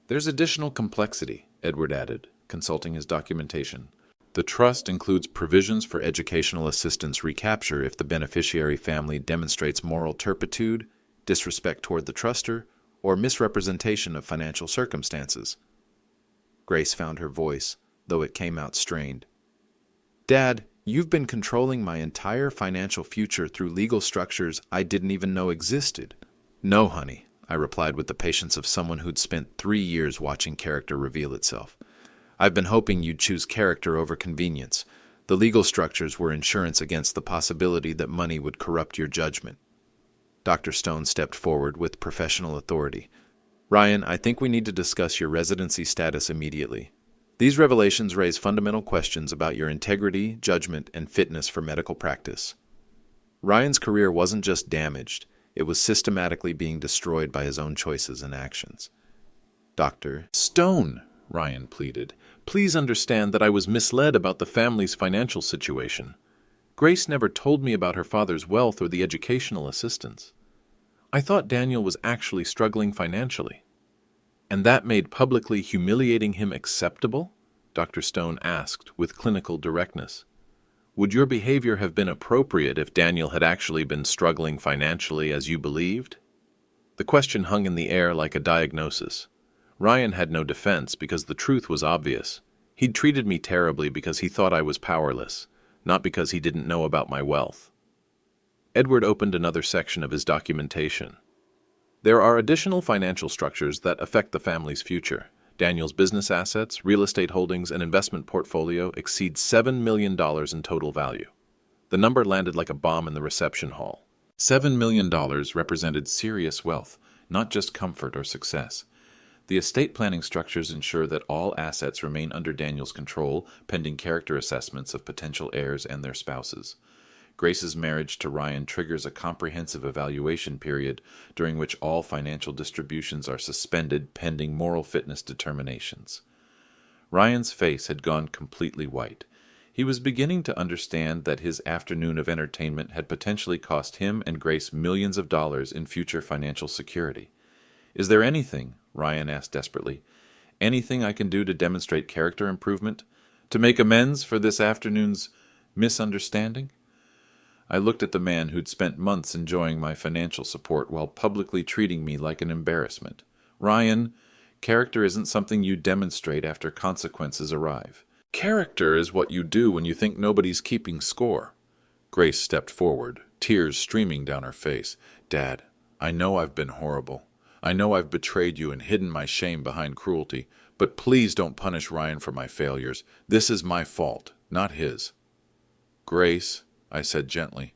"There's additional complexity," Edward added, consulting his documentation. "The trust includes provisions for educational assistance recapture if the beneficiary family demonstrates moral turpitude, disrespect toward the truster, or misrepresentation of financial circumstances." Grace found her voice, though it came out strained. "Dad, you've been controlling my entire financial future through legal structures I didn't even know existed." "No, honey," I replied with the patience of someone who'd spent 3 years watching character reveal itself. "I've been hoping you'd choose character over convenience. The legal structures were insurance against the possibility that money would corrupt your judgment." Dr. Stone stepped forward with professional authority. "Ryan, I think we need to discuss your residency status immediately." These revelations raise fundamental questions about your integrity, judgment, and fitness for medical practice. Ryan's career wasn't just damaged, it was systematically being destroyed by his own choices and actions. Dr. Stone, Ryan pleaded, please understand that I was misled about the family's financial situation. Grace never told me about her father's wealth or the educational assistance. I thought Daniel was actually struggling financially. And that made publicly humiliating him acceptable? Dr. Stone asked with clinical directness. Would your behavior have been appropriate if Daniel had actually been struggling financially as you believed? The question hung in the air like a diagnosis. Ryan had no defense because the truth was obvious. He'd treated me terribly because he thought I was powerless, not because he didn't know about my wealth. Edward opened another section of his documentation. There are additional financial structures that affect the family's future. Daniel's business assets, real estate holdings, and investment portfolio exceed $7 million in total value. The number landed like a bomb in the reception hall. $7 million represented serious wealth, not just comfort or success. The estate planning structures ensure that all assets remain under Daniel's control, pending character assessments of potential heirs and their spouses. Grace's marriage to Ryan triggers a comprehensive evaluation period during which all financial distributions are suspended pending moral fitness determinations. Ryan's face had gone completely white. He was beginning to understand that his afternoon of entertainment had potentially cost him and Grace millions of dollars in future financial security. Is there anything, Ryan asked desperately, anything I can do to demonstrate character improvement, to make amends for this afternoon's misunderstanding? I looked at the man who'd spent months enjoying my financial support while publicly treating me like an embarrassment. Ryan, character isn't something you demonstrate after consequences arrive. Character is what you do when you think nobody's keeping score. Grace stepped forward, tears streaming down her face. Dad, I know I've been horrible. I know I've betrayed you and hidden my shame behind cruelty, but please don't punish Ryan for my failures. This is my fault, not his. Grace, I said gently,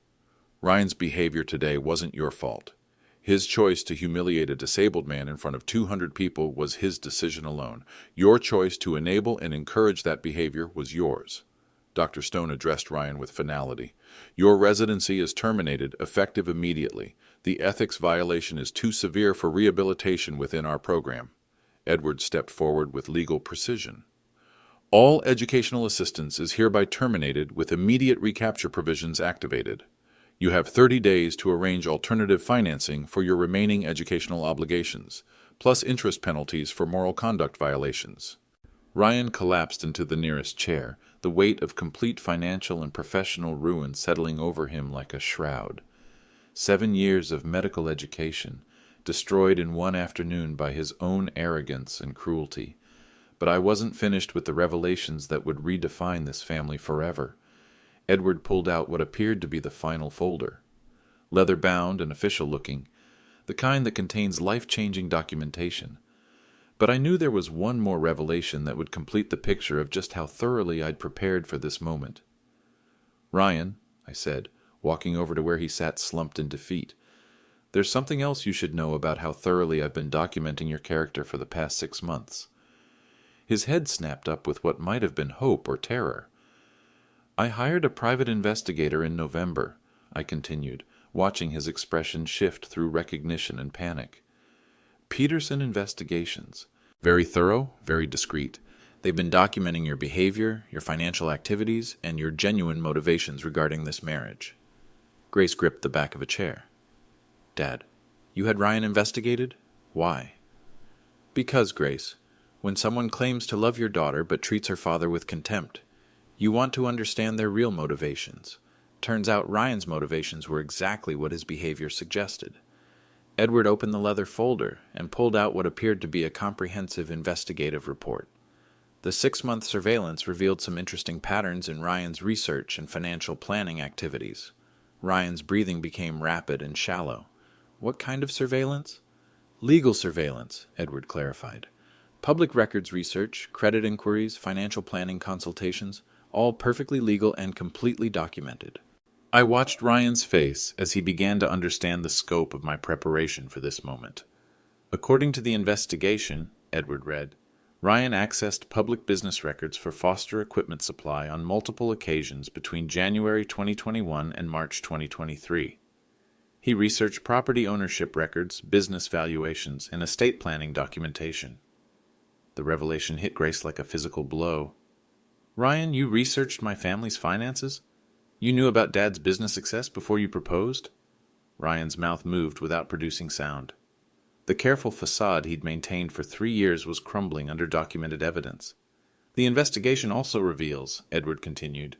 Ryan's behavior today wasn't your fault. His choice to humiliate a disabled man in front of 200 people was his decision alone. Your choice to enable and encourage that behavior was yours. Dr. Stone addressed Ryan with finality. Your residency is terminated, effective immediately. The ethics violation is too severe for rehabilitation within our program. Edward stepped forward with legal precision. All educational assistance is hereby terminated with immediate recapture provisions activated. You have 30 days to arrange alternative financing for your remaining educational obligations, plus interest penalties for moral conduct violations. Ryan collapsed into the nearest chair, the weight of complete financial and professional ruin settling over him like a shroud. 7 years of medical education, destroyed in one afternoon by his own arrogance and cruelty. But I wasn't finished with the revelations that would redefine this family forever. Edward pulled out what appeared to be the final folder. Leather-bound and official-looking, the kind that contains life-changing documentation. But I knew there was one more revelation that would complete the picture of just how thoroughly I'd prepared for this moment. Ryan, I said, walking over to where he sat slumped in defeat, there's something else you should know about how thoroughly I've been documenting your character for the past 6 months. His head snapped up with what might have been hope or terror. I hired a private investigator in November, I continued, watching his expression shift through recognition and panic. Peterson Investigations. Very thorough, very discreet. They've been documenting your behavior, your financial activities, and your genuine motivations regarding this marriage. Grace gripped the back of a chair. Dad, you had Ryan investigated? Why? Because, Grace, when someone claims to love your daughter but treats her father with contempt, you want to understand their real motivations. Turns out Ryan's motivations were exactly what his behavior suggested. Edward opened the leather folder and pulled out what appeared to be a comprehensive investigative report. The 6-month surveillance revealed some interesting patterns in Ryan's research and financial planning activities. Ryan's breathing became rapid and shallow. What kind of surveillance? Legal surveillance, Edward clarified. Public records research, credit inquiries, financial planning consultations, all perfectly legal and completely documented. I watched Ryan's face as he began to understand the scope of my preparation for this moment. According to the investigation, Edward read, Ryan accessed public business records for Foster Equipment Supply on multiple occasions between January 2021 and March 2023. He researched property ownership records, business valuations, and estate planning documentation. The revelation hit Grace like a physical blow. "Ryan, you researched my family's finances? You knew about Dad's business success before you proposed?" Ryan's mouth moved without producing sound. The careful facade he'd maintained for 3 years was crumbling under documented evidence. "The investigation also reveals," Edward continued,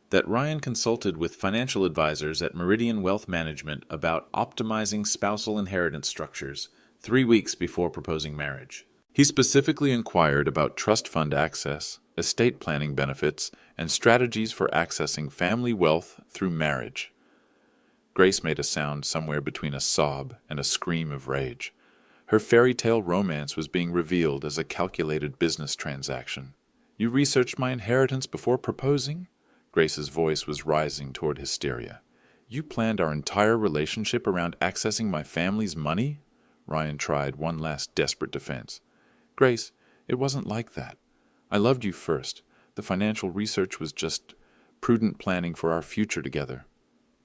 "that Ryan consulted with financial advisors at Meridian Wealth Management about optimizing spousal inheritance structures 3 weeks before proposing marriage. He specifically inquired about trust fund access, estate planning benefits, and strategies for accessing family wealth through marriage." Grace made a sound somewhere between a sob and a scream of rage. Her fairy tale romance was being revealed as a calculated business transaction. "You researched my inheritance before proposing?" Grace's voice was rising toward hysteria. "You planned our entire relationship around accessing my family's money?" Ryan tried one last desperate defense. "Grace, it wasn't like that. I loved you first. The financial research was just prudent planning for our future together."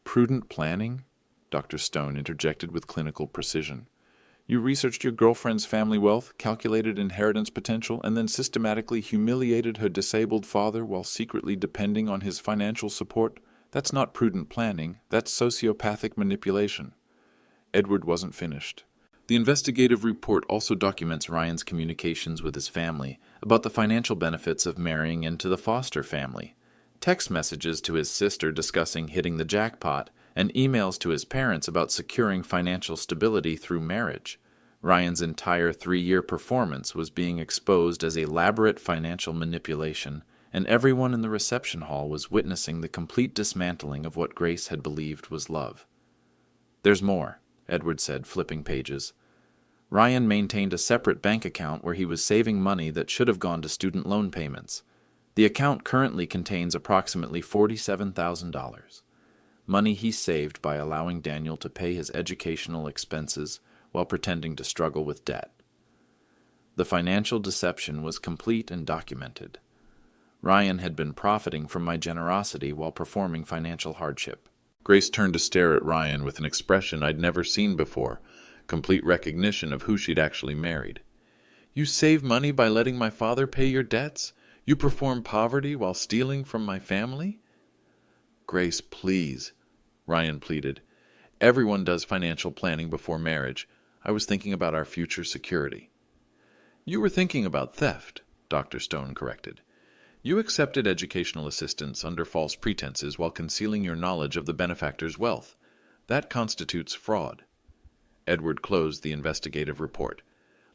"Prudent planning?" Dr. Stone interjected with clinical precision. "You researched your girlfriend's family wealth, calculated inheritance potential, and then systematically humiliated her disabled father while secretly depending on his financial support? That's not prudent planning. That's sociopathic manipulation." Edward wasn't finished. "The investigative report also documents Ryan's communications with his family about the financial benefits of marrying into the Foster family. Text messages to his sister discussing hitting the jackpot, and emails to his parents about securing financial stability through marriage. Ryan's entire 3-year performance was being exposed as elaborate financial manipulation, and everyone in the reception hall was witnessing the complete dismantling of what Grace had believed was love. "There's more," Edward said, flipping pages. "Ryan maintained a separate bank account where he was saving money that should have gone to student loan payments. The account currently contains approximately $47,000. Money he saved by allowing Daniel to pay his educational expenses while pretending to struggle with debt. The financial deception was complete and documented. Ryan had been profiting from my generosity while performing financial hardship." Grace turned to stare at Ryan with an expression I'd never seen before, complete recognition of who she'd actually married. "You save money by letting my father pay your debts? You perform poverty while stealing from my family?" "Grace, please," Ryan pleaded. "Everyone does financial planning before marriage. I was thinking about our future security." "You were thinking about theft," Dr. Stone corrected. "You accepted educational assistance under false pretenses while concealing your knowledge of the benefactor's wealth. That constitutes fraud." Edward closed the investigative report.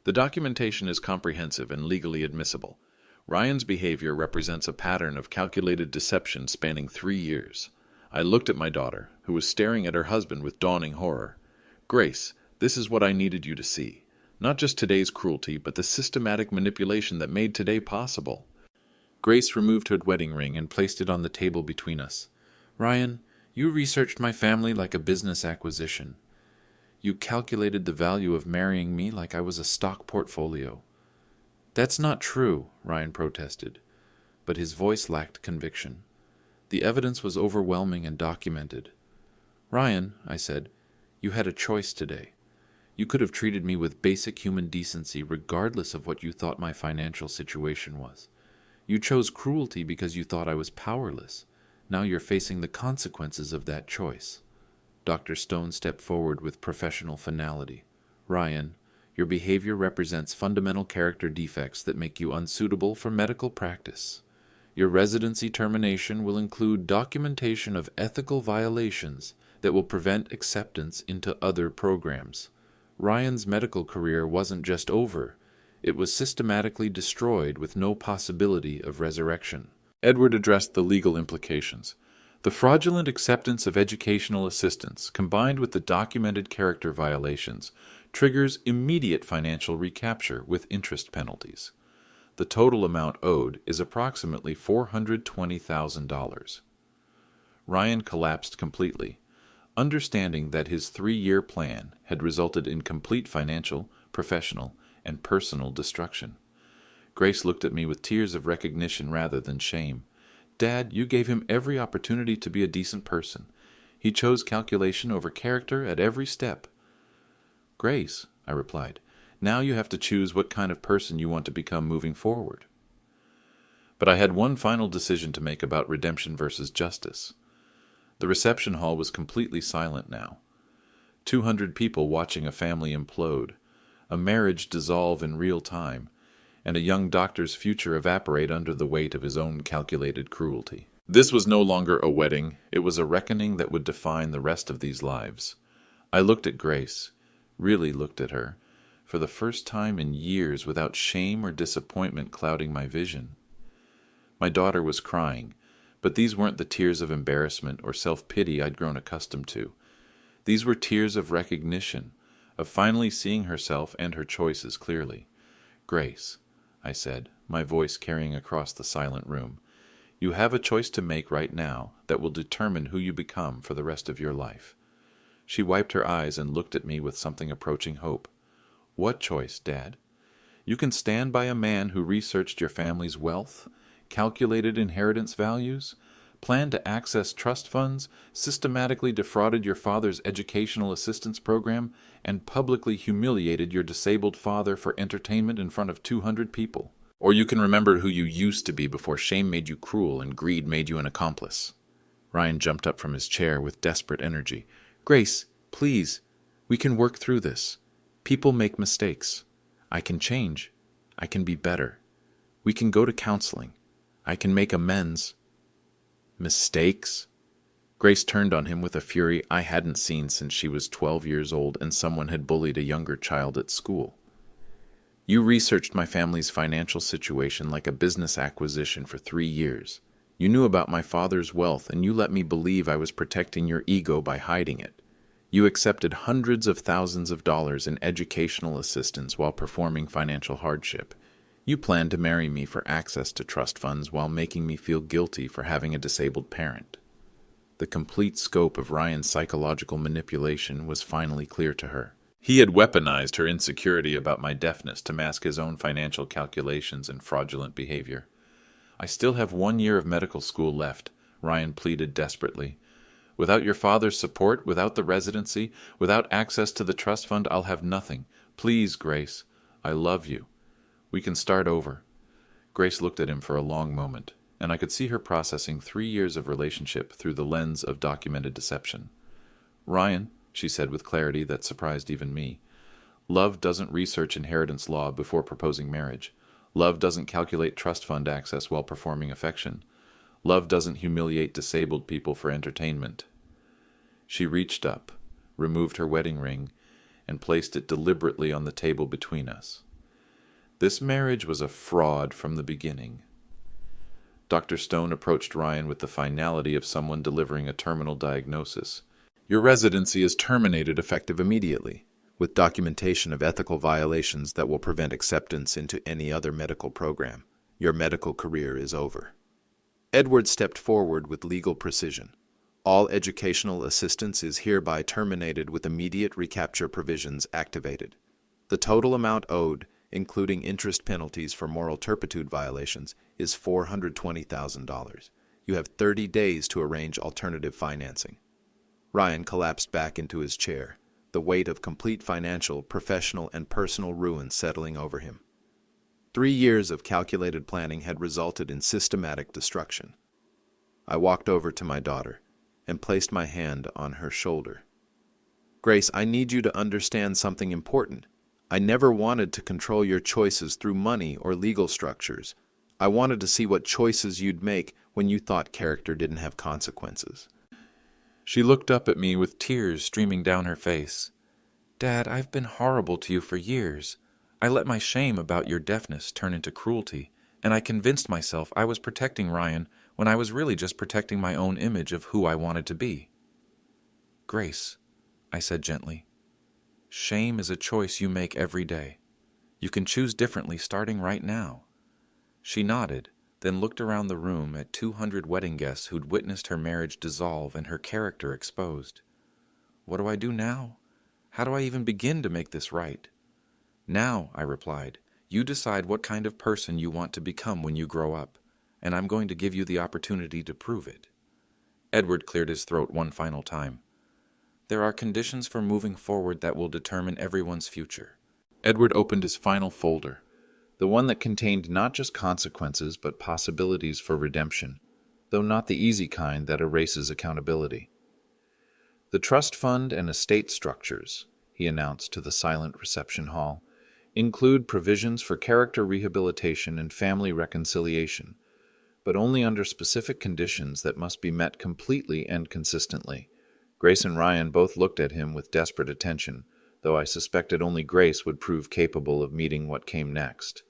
"The documentation is comprehensive and legally admissible. Ryan's behavior represents a pattern of calculated deception spanning 3 years. I looked at my daughter, who was staring at her husband with dawning horror. Grace, this is what I needed you to see. Not just today's cruelty, but the systematic manipulation that made today possible." Grace removed her wedding ring and placed it on the table between us. "Ryan, you researched my family like a business acquisition. You calculated the value of marrying me like I was a stock portfolio." "That's not true," Ryan protested, but his voice lacked conviction. The evidence was overwhelming and documented. "Ryan," I said, "you had a choice today. You could have treated me with basic human decency regardless of what you thought my financial situation was. You chose cruelty because you thought I was powerless. Now you're facing the consequences of that choice." Dr. Stone stepped forward with professional finality. "Ryan, your behavior represents fundamental character defects that make you unsuitable for medical practice. Your residency termination will include documentation of ethical violations that will prevent acceptance into other programs. Ryan's medical career wasn't just over, it was systematically destroyed with no possibility of resurrection." Edward addressed the legal implications. "The fraudulent acceptance of educational assistance, combined with the documented character violations, triggers immediate financial recapture with interest penalties. The total amount owed is approximately $420,000. Ryan collapsed completely, understanding that his 3-year plan had resulted in complete financial, professional, and personal destruction. Grace looked at me with tears of recognition rather than shame. Dad, you gave him every opportunity to be a decent person. He chose calculation over character at every step. Grace, I replied, now you have to choose what kind of person you want to become moving forward. But I had one final decision to make about redemption versus justice. The reception hall was completely silent now. 200 people watching a family implode, a marriage dissolve in real time, and a young doctor's future evaporate under the weight of his own calculated cruelty. This was no longer a wedding, it was a reckoning that would define the rest of these lives. I looked at Grace, really looked at her, for the first time in years without shame or disappointment clouding my vision. My daughter was crying, but these weren't the tears of embarrassment or self-pity I'd grown accustomed to. These were tears of recognition, of finally seeing herself and her choices clearly. Grace, I said, my voice carrying across the silent room, you have a choice to make right now that will determine who you become for the rest of your life. She wiped her eyes and looked at me with something approaching hope. What choice, Dad? You can stand by a man who researched your family's wealth, calculated inheritance values, planned to access trust funds, systematically defrauded your father's educational assistance program, and publicly humiliated your disabled father for entertainment in front of 200 people. Or you can remember who you used to be before shame made you cruel and greed made you an accomplice. Ryan jumped up from his chair with desperate energy. Grace, please, we can work through this. People make mistakes. I can change. I can be better. We can go to counseling. I can make amends. Mistakes? Grace turned on him with a fury I hadn't seen since she was 12 years old and someone had bullied a younger child at school. You researched my family's financial situation like a business acquisition for 3 years. You knew about my father's wealth, and you let me believe I was protecting your ego by hiding it. You accepted hundreds of thousands of dollars in educational assistance while performing financial hardship. You planned to marry me for access to trust funds while making me feel guilty for having a disabled parent. The complete scope of Ryan's psychological manipulation was finally clear to her. He had weaponized her insecurity about my deafness to mask his own financial calculations and fraudulent behavior. I still have 1 year of medical school left, Ryan pleaded desperately. Without your father's support, without the residency, without access to the trust fund, I'll have nothing. Please, Grace, I love you. We can start over. Grace looked at him for a long moment, and I could see her processing 3 years of relationship through the lens of documented deception. Ryan, she said with clarity that surprised even me, love doesn't research inheritance law before proposing marriage. Love doesn't calculate trust fund access while performing affection. Love doesn't humiliate disabled people for entertainment. She reached up, removed her wedding ring, and placed it deliberately on the table between us. This marriage was a fraud from the beginning. Dr. Stone approached Ryan with the finality of someone delivering a terminal diagnosis. Your residency is terminated effective immediately, with documentation of ethical violations that will prevent acceptance into any other medical program. Your medical career is over. Edward stepped forward with legal precision. All educational assistance is hereby terminated with immediate recapture provisions activated. The total amount owed, including interest penalties for moral turpitude violations, is $420,000. You have 30 days to arrange alternative financing. Ryan collapsed back into his chair, the weight of complete financial, professional, and personal ruin settling over him. 3 years of calculated planning had resulted in systematic destruction. I walked over to my daughter and placed my hand on her shoulder. Grace, I need you to understand something important. I never wanted to control your choices through money or legal structures. I wanted to see what choices you'd make when you thought character didn't have consequences. She looked up at me with tears streaming down her face. Dad, I've been horrible to you for years. I let my shame about your deafness turn into cruelty, and I convinced myself I was protecting Ryan when I was really just protecting my own image of who I wanted to be. Grace, I said gently, shame is a choice you make every day. You can choose differently starting right now. She nodded, then looked around the room at 200 wedding guests who'd witnessed her marriage dissolve and her character exposed. What do I do now? How do I even begin to make this right? Now, I replied, You decide what kind of person you want to become when you grow up, and I'm going to give you the opportunity to prove it. Edward cleared his throat one final time. There are conditions for moving forward that will determine everyone's future. Edward opened his final folder, the one that contained not just consequences but possibilities for redemption, though not the easy kind that erases accountability. The trust fund and estate structures, he announced to the silent reception hall, include provisions for character rehabilitation and family reconciliation, but only under specific conditions that must be met completely and consistently. Grace and Ryan both looked at him with desperate attention, though I suspected only Grace would prove capable of meeting what came next.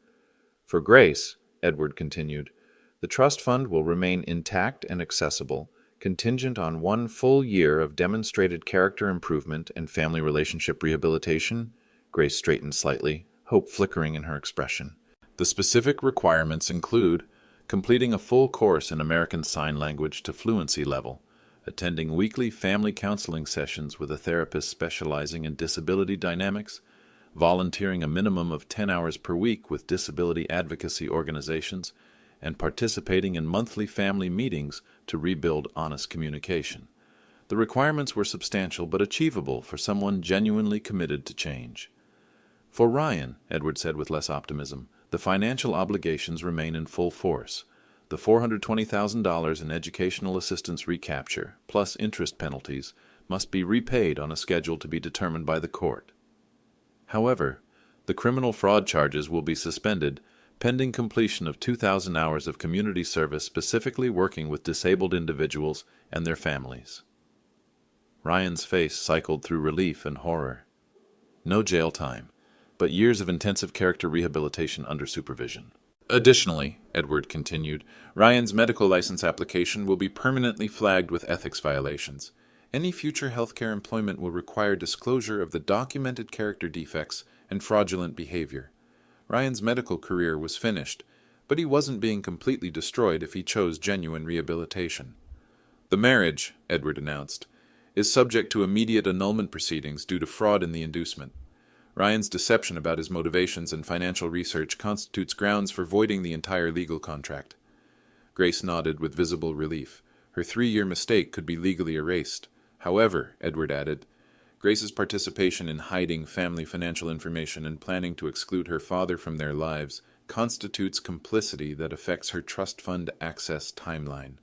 For Grace, Edward continued, the trust fund will remain intact and accessible, contingent on 1 full year of demonstrated character improvement and family relationship rehabilitation. Grace straightened slightly, hope flickering in her expression. The specific requirements include completing a full course in American Sign Language to fluency level, attending weekly family counseling sessions with a therapist specializing in disability dynamics, volunteering a minimum of 10 hours per week with disability advocacy organizations, and participating in monthly family meetings to rebuild honest communication. The requirements were substantial but achievable for someone genuinely committed to change. For Ryan, Edward said with less optimism, the financial obligations remain in full force. The $420,000 in educational assistance recapture, plus interest penalties, must be repaid on a schedule to be determined by the court. However, the criminal fraud charges will be suspended pending completion of 2,000 hours of community service specifically working with disabled individuals and their families. Ryan's face cycled through relief and horror. No jail time, but years of intensive character rehabilitation under supervision. Additionally, Edward continued, Ryan's medical license application will be permanently flagged with ethics violations. Any future healthcare employment will require disclosure of the documented character defects and fraudulent behavior. Ryan's medical career was finished, but he wasn't being completely destroyed if he chose genuine rehabilitation. The marriage, Edward announced, is subject to immediate annulment proceedings due to fraud in the inducement. Ryan's deception about his motivations and financial research constitutes grounds for voiding the entire legal contract. Grace nodded with visible relief. Her 3-year mistake could be legally erased. However, Edward added, Grace's participation in hiding family financial information and planning to exclude her father from their lives constitutes complicity that affects her trust fund access timeline.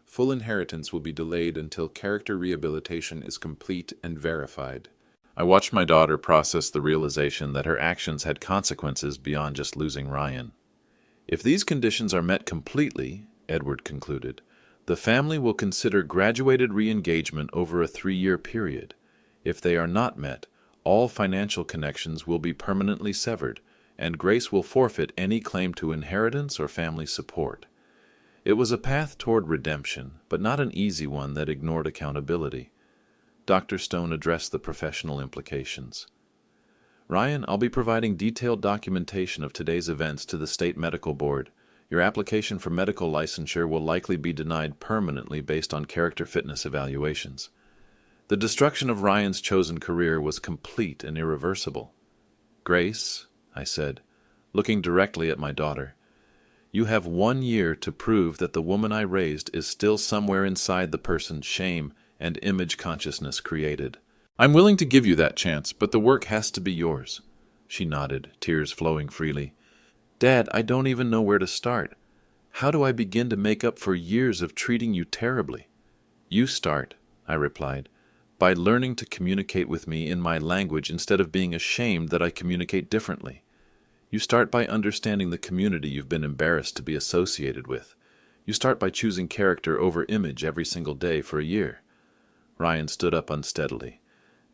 Full inheritance will be delayed until character rehabilitation is complete and verified. I watched my daughter process the realization that her actions had consequences beyond just losing Ryan. If these conditions are met completely, Edward concluded, the family will consider graduated re-engagement over a 3-year period. If they are not met, all financial connections will be permanently severed, and Grace will forfeit any claim to inheritance or family support. It was a path toward redemption, but not an easy one that ignored accountability. Dr. Stone addressed the professional implications. Ryan, I'll be providing detailed documentation of today's events to the State Medical Board. Your application for medical licensure will likely be denied permanently based on character fitness evaluations. The destruction of Ryan's chosen career was complete and irreversible. Grace, I said, looking directly at my daughter, you have 1 year to prove that the woman I raised is still somewhere inside the person shame and image consciousness created. I'm willing to give you that chance, but the work has to be yours. She nodded, tears flowing freely. Dad, I don't even know where to start. How do I begin to make up for years of treating you terribly? You start, I replied, by learning to communicate with me in my language instead of being ashamed that I communicate differently. You start by understanding the community you've been embarrassed to be associated with. You start by choosing character over image every single day for a year. Ryan stood up unsteadily.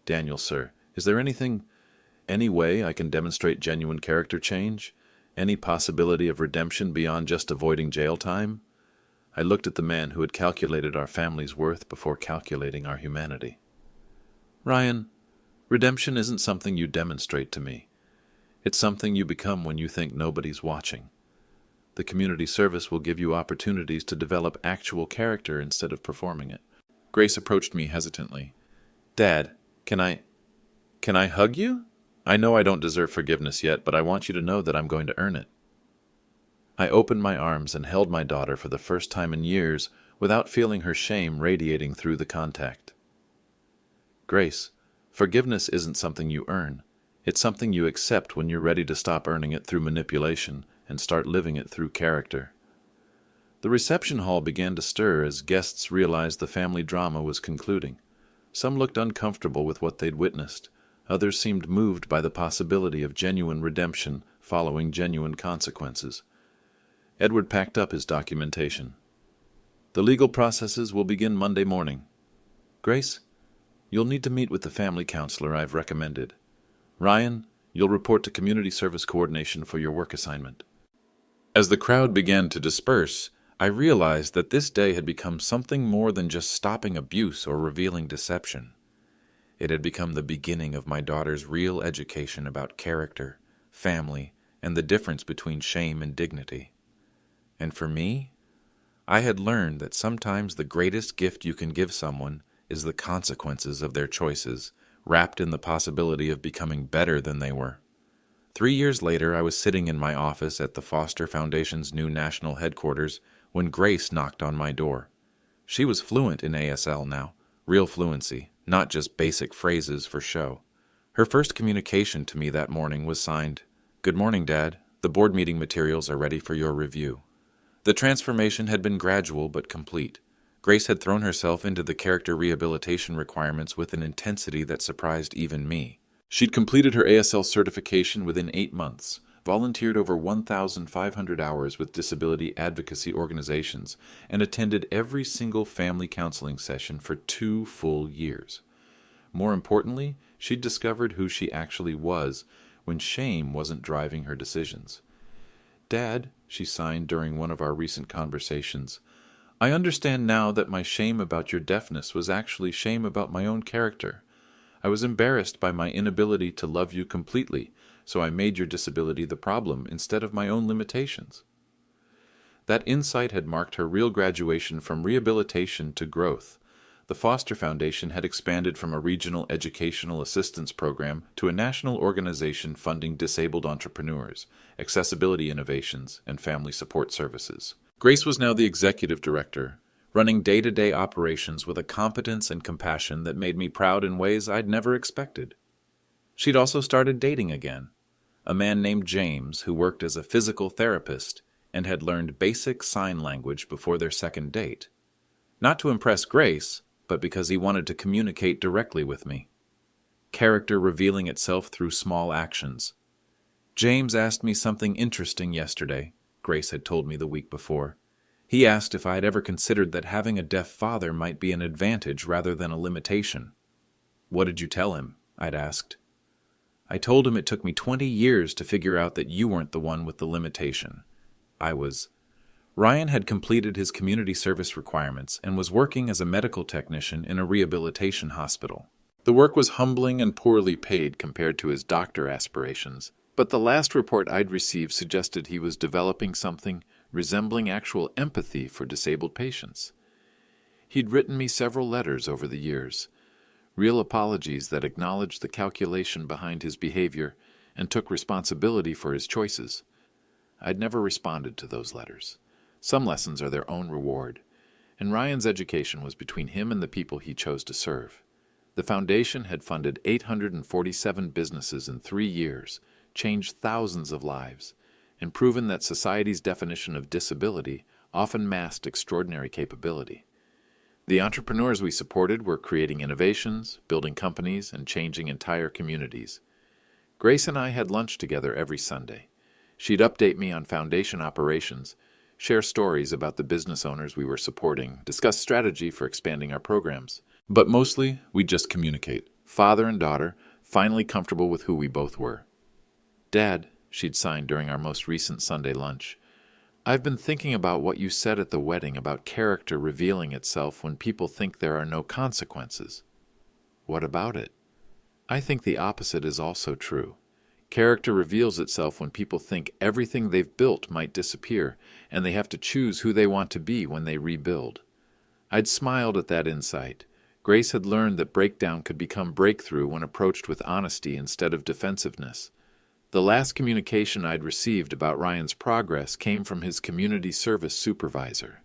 Daniel, sir, is there any way I can demonstrate genuine character change? Any possibility of redemption beyond just avoiding jail time? I looked at the man who had calculated our family's worth before calculating our humanity. Ryan, redemption isn't something you demonstrate to me. It's something you become when you think nobody's watching. The community service will give you opportunities to develop actual character instead of performing it. Grace approached me hesitantly. Dad, can I hug you? I know I don't deserve forgiveness yet, but I want you to know that I'm going to earn it. I opened my arms and held my daughter for the first time in years without feeling her shame radiating through the contact. Grace, forgiveness isn't something you earn. It's something you accept when you're ready to stop earning it through manipulation and start living it through character. The reception hall began to stir as guests realized the family drama was concluding. Some looked uncomfortable with what they'd witnessed. Others seemed moved by the possibility of genuine redemption following genuine consequences. Edward packed up his documentation. The legal processes will begin Monday morning. Grace, you'll need to meet with the family counselor I've recommended. Ryan, you'll report to Community Service Coordination for your work assignment. As the crowd began to disperse, I realized that this day had become something more than just stopping abuse or revealing deception. It had become the beginning of my daughter's real education about character, family, and the difference between shame and dignity. And for me, I had learned that sometimes the greatest gift you can give someone is the consequences of their choices, wrapped in the possibility of becoming better than they were. 3 years later, I was sitting in my office at the Foster Foundation's new national headquarters when Grace knocked on my door. She was fluent in ASL now, real fluency, not just basic phrases for show. Her first communication to me that morning was signed, "Good morning, Dad. The board meeting materials are ready for your review." The transformation had been gradual but complete. Grace had thrown herself into the character rehabilitation requirements with an intensity that surprised even me. She'd completed her ASL certification within 8 months, volunteered over 1,500 hours with disability advocacy organizations, and attended every single family counseling session for 2 full years. More importantly, she'd discovered who she actually was when shame wasn't driving her decisions. "Dad," she signed during one of our recent conversations, "I understand now that my shame about your deafness was actually shame about my own character. I was embarrassed by my inability to love you completely, so I made your disability the problem instead of my own limitations." That insight had marked her real graduation from rehabilitation to growth. The Foster Foundation had expanded from a regional educational assistance program to a national organization funding disabled entrepreneurs, accessibility innovations, and family support services. Grace was now the executive director, running day-to-day operations with a competence and compassion that made me proud in ways I'd never expected. She'd also started dating again, a man named James who worked as a physical therapist and had learned basic sign language before their second date. Not to impress Grace, but because he wanted to communicate directly with me. Character revealing itself through small actions. "James asked me something interesting yesterday," Grace had told me the week before. He asked if I had ever considered that having a deaf father might be an advantage rather than a limitation. "What did you tell him?" I'd asked. "I told him it took me 20 years to figure out that you weren't the one with the limitation. I was." Ryan had completed his community service requirements and was working as a medical technician in a rehabilitation hospital. The work was humbling and poorly paid compared to his doctor aspirations, but the last report I'd received suggested he was developing something resembling actual empathy for disabled patients. He'd written me several letters over the years, real apologies that acknowledged the calculation behind his behavior and took responsibility for his choices. I'd never responded to those letters. Some lessons are their own reward, and Ryan's education was between him and the people he chose to serve. The foundation had funded 847 businesses in 3 years, changed thousands of lives, and proven that society's definition of disability often masked extraordinary capability. The entrepreneurs we supported were creating innovations, building companies, and changing entire communities. Grace and I had lunch together every Sunday. She'd update me on foundation operations, share stories about the business owners we were supporting, discuss strategy for expanding our programs. But mostly, we'd just communicate, father and daughter, finally comfortable with who we both were. "Dad," she'd signed during our most recent Sunday lunch, "I've been thinking about what you said at the wedding about character revealing itself when people think there are no consequences. What about it? I think the opposite is also true. Character reveals itself when people think everything they've built might disappear, and they have to choose who they want to be when they rebuild." I'd smiled at that insight, Grace had learned that breakdown could become breakthrough when approached with honesty instead of defensiveness. The last communication I'd received about Ryan's progress came from his community service supervisor.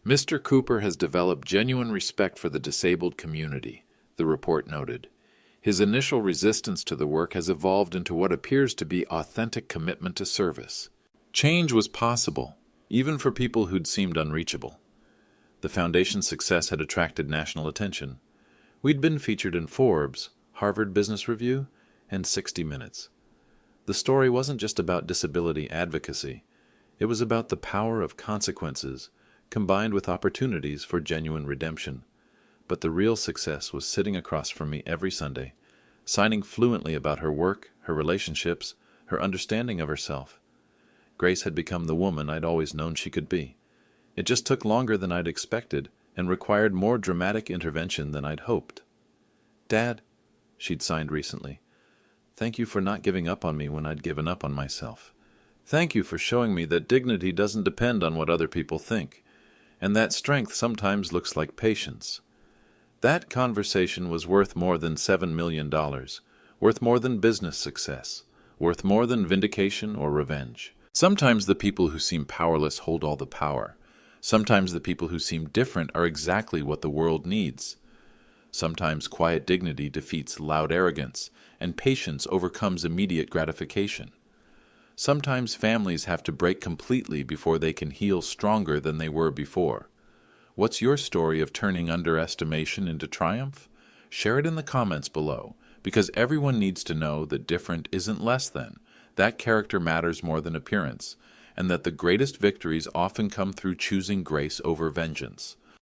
Mr. Cooper has developed genuine respect for the disabled community, the report noted. His initial resistance to the work has evolved into what appears to be authentic commitment to service. Change was possible, even for people who'd seemed unreachable. The foundation's success had attracted national attention. We'd been featured in Forbes, Harvard Business Review, and 60 Minutes. The story wasn't just about disability advocacy. It was about the power of consequences, combined with opportunities for genuine redemption. But the real success was sitting across from me every Sunday, signing fluently about her work, her relationships, her understanding of herself. Grace had become the woman I'd always known she could be. It just took longer than I'd expected and required more dramatic intervention than I'd hoped. "Dad," she'd signed recently, "thank you for not giving up on me when I'd given up on myself. Thank you for showing me that dignity doesn't depend on what other people think, and that strength sometimes looks like patience." That conversation was worth more than $7 million, worth more than business success, worth more than vindication or revenge. Sometimes the people who seem powerless hold all the power. Sometimes the people who seem different are exactly what the world needs. Sometimes quiet dignity defeats loud arrogance, and patience overcomes immediate gratification. Sometimes families have to break completely before they can heal stronger than they were before. What's your story of turning underestimation into triumph? Share it in the comments below, because everyone needs to know that different isn't less than, that character matters more than appearance, and that the greatest victories often come through choosing grace over vengeance.